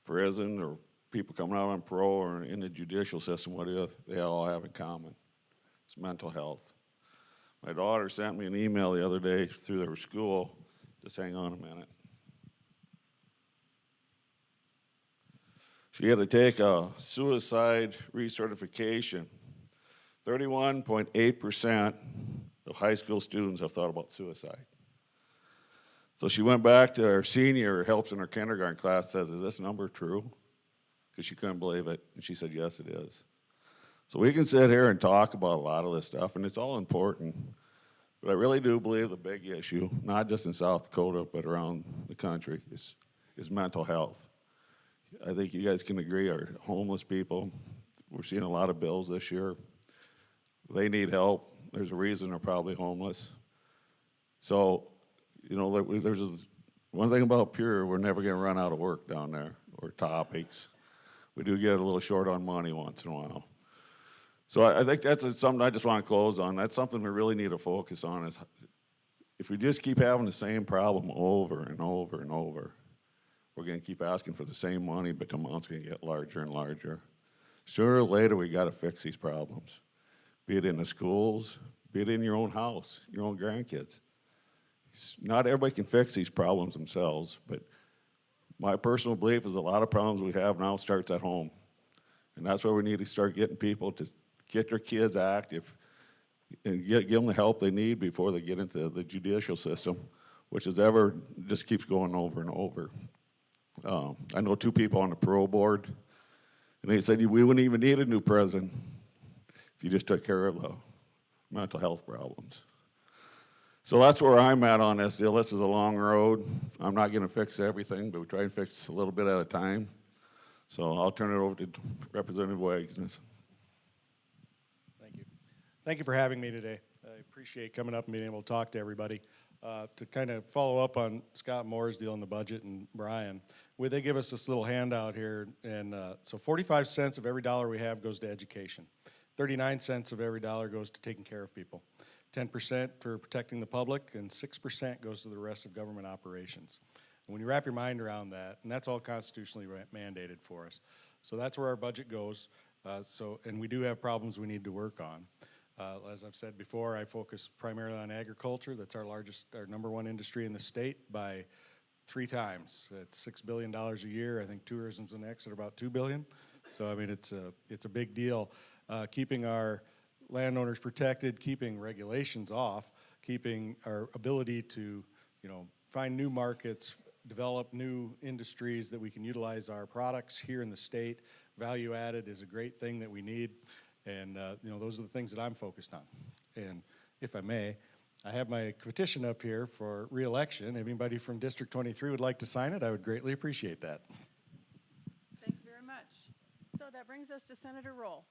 prison, or people coming out on parole or in the judicial system, what do they all have in common? It's mental health. My daughter sent me an email the other day through their school. Just hang on a minute. She had to take a suicide recertification. 31.8% of high school students have thought about suicide. So she went back to her senior, helps in her kindergarten class, says, is this number true? Because she couldn't believe it, and she said, yes, it is. So we can sit here and talk about a lot of this stuff, and it's all important. But I really do believe the big issue, not just in South Dakota, but around the country, is mental health. I think you guys can agree, our homeless people, we're seeing a lot of bills this year. They need help. There's a reason they're probably homeless. So, you know, there's one thing about Pure, we're never going to run out of work down there or topics. We do get a little short on money once in a while. So I think that's something I just want to close on. That's something we really need to focus on is if we just keep having the same problem over and over and over, we're going to keep asking for the same money, but the amount's going to get larger and larger. Sooner or later, we got to fix these problems, be it in the schools, be it in your own house, your own grandkids. Not everybody can fix these problems themselves, but my personal belief is a lot of problems we have now starts at home. And that's where we need to start getting people to get their kids active and give them the help they need before they get into the judicial system, which is just keeps going over and over. I know 2 people on the parole board, and they said we wouldn't even need a new prison if you just took care of the mental health problems. So that's where I'm at on this deal. This is a long road. I'm not going to fix everything, but we try and fix a little bit at a time. So I'll turn it over to Representative Wagner. Thank you. Thank you for having me today. I appreciate coming up and being able to talk to everybody. To kind of follow up on Scott Moore's deal on the budget and Brian, they give us this little handout here, and so 45 cents of every dollar we have goes to education. 39 cents of every dollar goes to taking care of people. 10% for protecting the public, and 6% goes to the rest of government operations. And when you wrap your mind around that, and that's all constitutionally mandated for us. So that's where our budget goes. And we do have problems we need to work on. As I've said before, I focus primarily on agriculture. That's our number 1 industry in the state by 3 times. It's $6 billion a year. I think tourism's the next at about $2 billion. So I mean, it's a big deal. Keeping our landowners protected, keeping regulations off, keeping our ability to, find new markets, develop new industries that we can utilize our products here in the state. Value added is a great thing that we need, and those are the things that I'm focused on. And if I may, I have my petition up here for re-election. If anybody from District 23 would like to sign it, I would greatly appreciate that. Thank you very much. So that brings us to Senator Roll.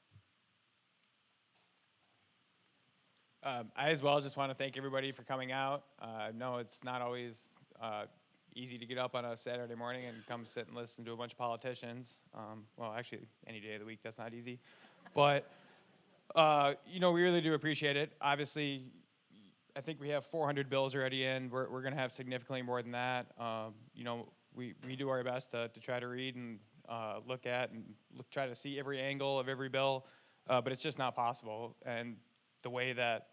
I as well just want to thank everybody for coming out. I know it's not always easy to get up on a Saturday morning and come sit and listen to a bunch of politicians. Well, actually, any day of the week, that's not easy. But, we really do appreciate it. Obviously, I think we have 400 bills already in. We're going to have significantly more than that. We do our best to try to read and look at and try to see every angle of every bill, but it's just not possible. And the way that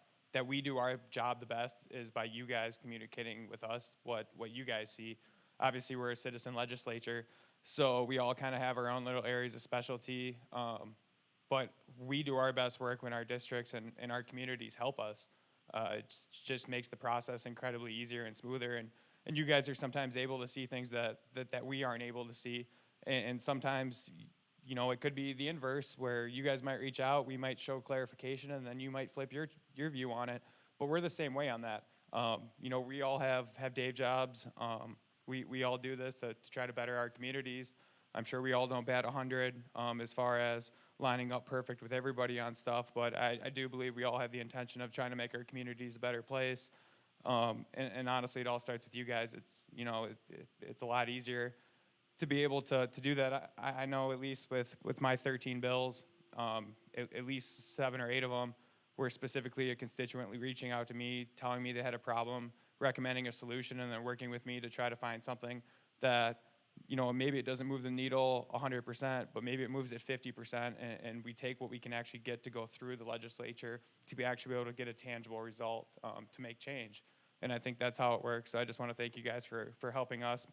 we do our job the best is by you guys communicating with us what you guys see. Obviously, we're a citizen legislature, so we all kind of have our own little areas of specialty, but we do our best work when our districts and our communities help us. Just makes the process incredibly easier and smoother. And you guys are sometimes able to see things that we aren't able to see. And sometimes, you know, it could be the inverse, where you guys might reach out, we might show clarification, and then you might flip your view on it. But we're the same way on that. You know, we all have day jobs. We all do this to try to better our communities. I'm sure we all don't bat 100 as far as lining up perfect with everybody on stuff, but I do believe we all have the intention of trying to make our communities a better place. And honestly, it all starts with you guys. It's, you know, it's a lot easier to be able to do that. I know at least with my 13 bills, at least 7 or 8 of them were specifically a constituent reaching out to me, telling me they had a problem, recommending a solution, and then working with me to try to find something that, you know, maybe it doesn't move the needle 100%, but maybe it moves it 50%, and we take what we can actually get to go through the legislature to be actually able to get a tangible result to make change. And I think that's how it works. So I just want to thank you guys for helping us,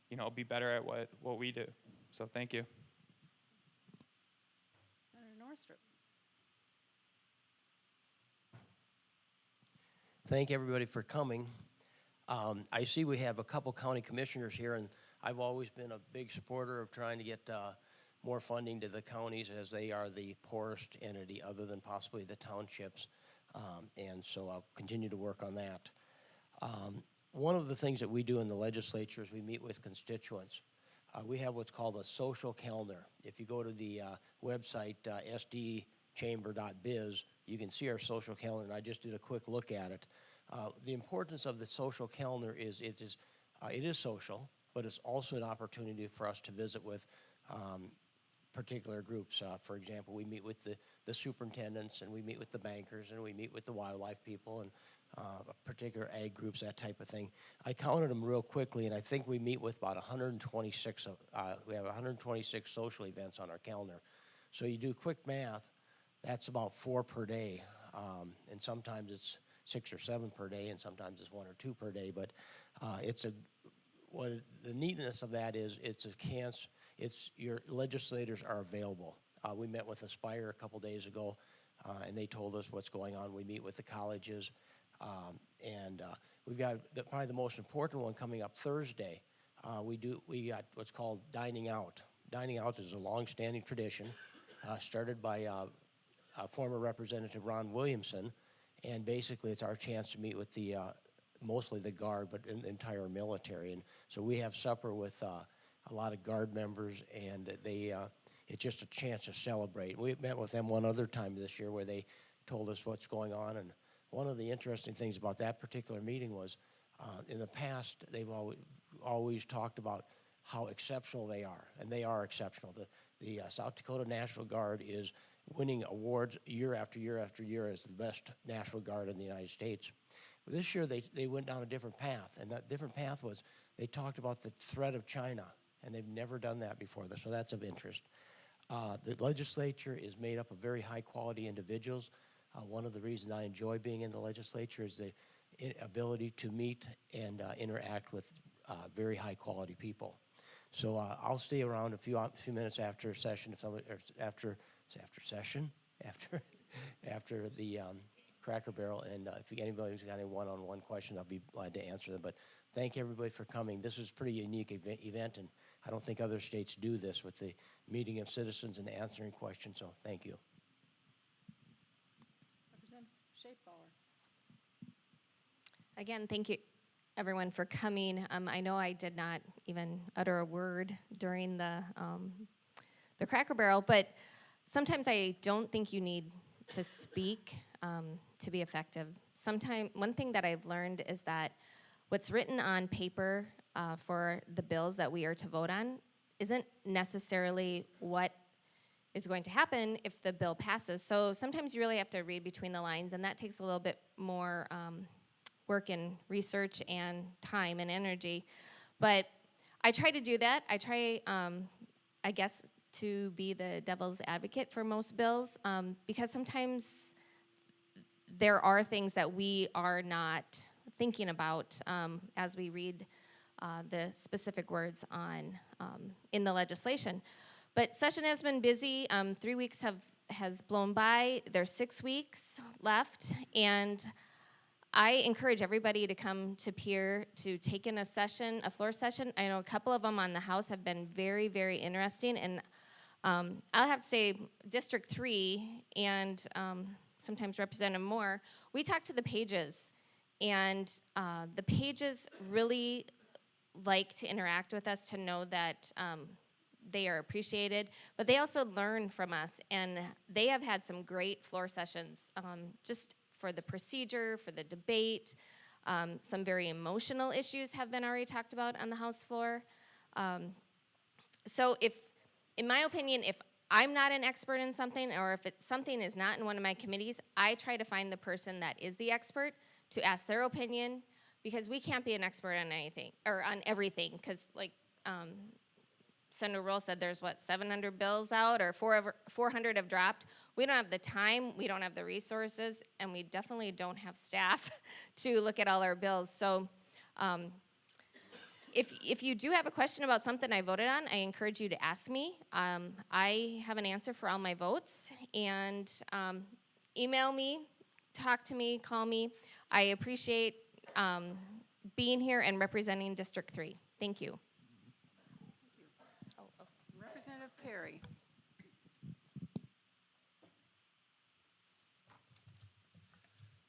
you know, be better at what we do. So thank you. Senator Norstrup. Thank everybody for coming. I see we have a couple county commissioners here, and I've always been a big supporter of trying to get more funding to the counties, as they are the poorest entity other than possibly the townships. And so I'll continue to work on that. One of the things that we do in the legislature is we meet with constituents. We have what's called a social calendar. If you go to the website, sdchamber.biz, you can see our social calendar, and I just did a quick look at it. The importance of the social calendar is it is social, but it's also an opportunity for us to visit with particular groups. For example, we meet with the superintendents, and we meet with the bankers, and we meet with the wildlife people, and particular ag groups, that type of thing. I counted them real quickly, and I think we meet with about 126. We have 126 social events on our calendar. So you do quick math, that's about 4 per day, and sometimes it's 6 or 7 per day, and sometimes it's 1 or 2 per day. But the neatness of that is it's a chance. It's your legislators are available. We met with Aspire a couple days ago, and they told us what's going on. We meet with the colleges, and we've got probably the most important one coming up Thursday. We got what's called dining out. Dining out is a long-standing tradition, started by former Representative Ron Williamson, and basically it's our chance to meet with the mostly the Guard, but the entire military. And so we have supper with a lot of Guard members, and it's just a chance to celebrate. We met with them one other time this year where they told us what's going on, and one of the interesting things about that particular meeting was in the past they've always talked about how exceptional they are, and they are exceptional. The South Dakota National Guard is winning awards year after year after year as the best National Guard in the United States. But this year they went down a different path, and that different path was they talked about the threat of China, and they've never done that before, so that's of interest. The legislature is made up of very high-quality individuals. One of the reasons I enjoy being in the legislature is the ability to meet and interact with very high-quality people. So I'll stay around a few minutes after session, after the Cracker Barrel, and if anybody's got any one-on-one questions, I'll be glad to answer them. But thank everybody for coming. This is a pretty unique event, and I don't think other states do this with the meeting of citizens and answering questions, so thank you. Representative Schaefbauer. Again, thank you, everyone, for coming. I know I did not even utter a word during the Cracker Barrel, but sometimes I don't think you need to speak to be effective. One thing that I've learned is that what's written on paper for the bills that we are to vote on isn't necessarily what is going to happen if the bill passes. So sometimes you really have to read between the lines, and that takes a little bit more work and research and time and energy. But I try to do that. I try, I guess, to be the devil's advocate for most bills, because sometimes there are things that we are not thinking about as we read the specific words in the legislation. But session has been busy. 3 weeks has blown by. There's 6 weeks left, and I encourage everybody to come to Pier to take in a session, a floor session. I know a couple of them on the House have been very, very interesting, and I'll have to say District 3 and sometimes Representative Moore, we talked to the Pages, and the Pages really like to interact with us to know that they are appreciated, but they also learn from us, and they have had some great floor sessions just for the procedure, for the debate. Some very emotional issues have been already talked about on the House floor. So if, in my opinion, if I'm not an expert in something, or if something is not in one of my committees, I try to find the person that is the expert to ask their opinion, because we can't be an expert on anything, or on everything, because like Senator Roll said, there's what, 700 bills out, or 400 have dropped. We don't have the time, we don't have the resources, and we definitely don't have staff to look at all our bills. So if you do have a question about something I voted on, I encourage you to ask me. I have an answer for all my votes, and email me, talk to me, call me. I appreciate being here and representing District 3. Thank you. Representative Perry.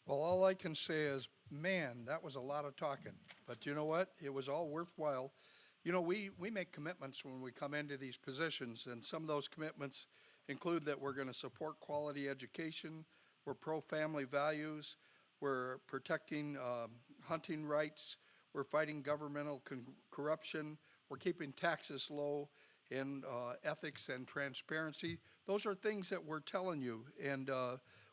Well, all I can say is, man, that was a lot of talking. But you know what? It was all worthwhile. You know, we make commitments when we come into these positions, and some of those commitments include that we're going to support quality education, we're pro-family values, we're protecting hunting rights, we're fighting governmental corruption, we're keeping taxes low, and ethics and transparency. Those are things that we're telling you, and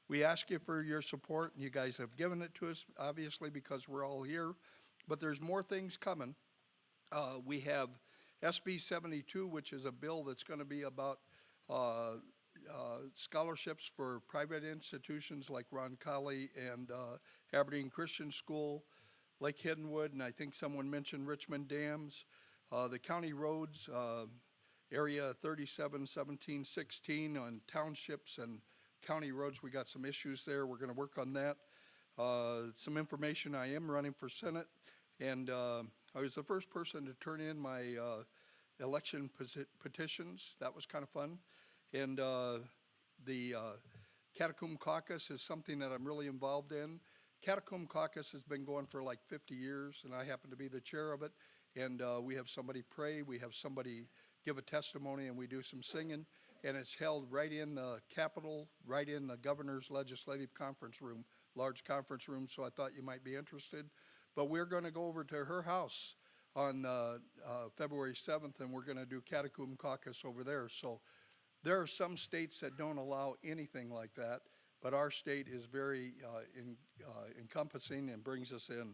we ask you for your support, and you guys have given it to us, obviously, because we're all here, but there's more things coming. We have SB 72, which is a bill that's going to be about scholarships for private institutions like Roncalli and Aberdeen Christian School, Lake Hiddenwood, and I think someone mentioned Richmond Dams, the county roads, area 37, 17, 16 on townships and county roads. We got some issues there. We're going to work on that. Some information, I am running for Senate, and I was the first person to turn in my election petitions. That was kind of fun. And the Catacomb Caucus is something that I'm really involved in. Catacomb Caucus has been going for like 50 years, and I happen to be the chair of it. And we have somebody pray, we have somebody give a testimony, and we do some singing. And it's held right in the Capitol, right in the governor's legislative conference room, large conference room, so I thought you might be interested. But we're going to go over to her house on February 7th, and we're going to do Catacomb Caucus over there. So there are some states that don't allow anything like that, but our state is very encompassing and brings us in.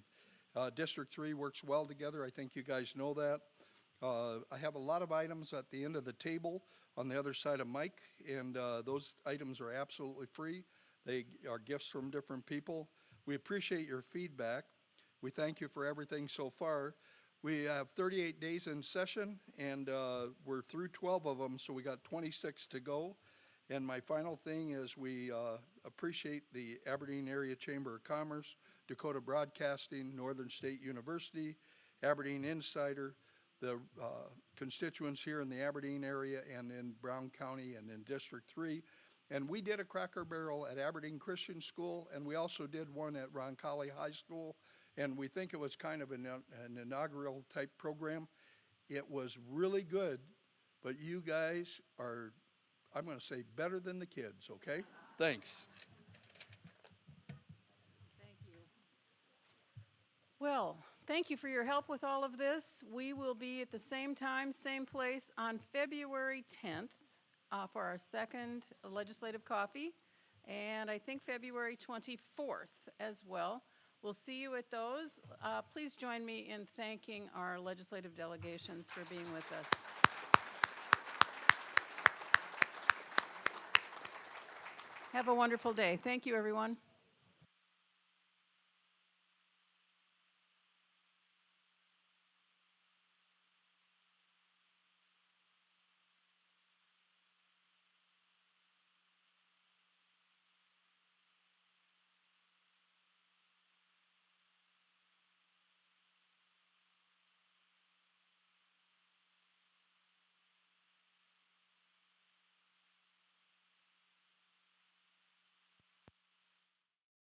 District 3 works well together. I think you guys know that. I have a lot of items at the end of the table on the other side of Mike, and those items are absolutely free. They are gifts from different people. We appreciate your feedback. We thank you for everything so far. We have 38 days in session, and we're through 12 of them, so we got 26 to go. And my final thing is we appreciate the Aberdeen Area Chamber of Commerce, Dakota Broadcasting, Northern State University, Aberdeen Insider, the constituents here in the Aberdeen area and in Brown County and in District 3. And we did a Cracker Barrel at Aberdeen Christian School, and we also did one at Roncalli High School, and we think it was kind of an inaugural type program. It was really good, but you guys are, I'm going to say, better than the kids, okay? Thanks. Thank you. Well, thank you for your help with all of this. We will be at the same time, same place on February 10th for our second legislative coffee, and I think February 24th as well. We'll see you at those. Please join me in thanking our legislative delegations for being with us. Have a wonderful day. Thank you, everyone.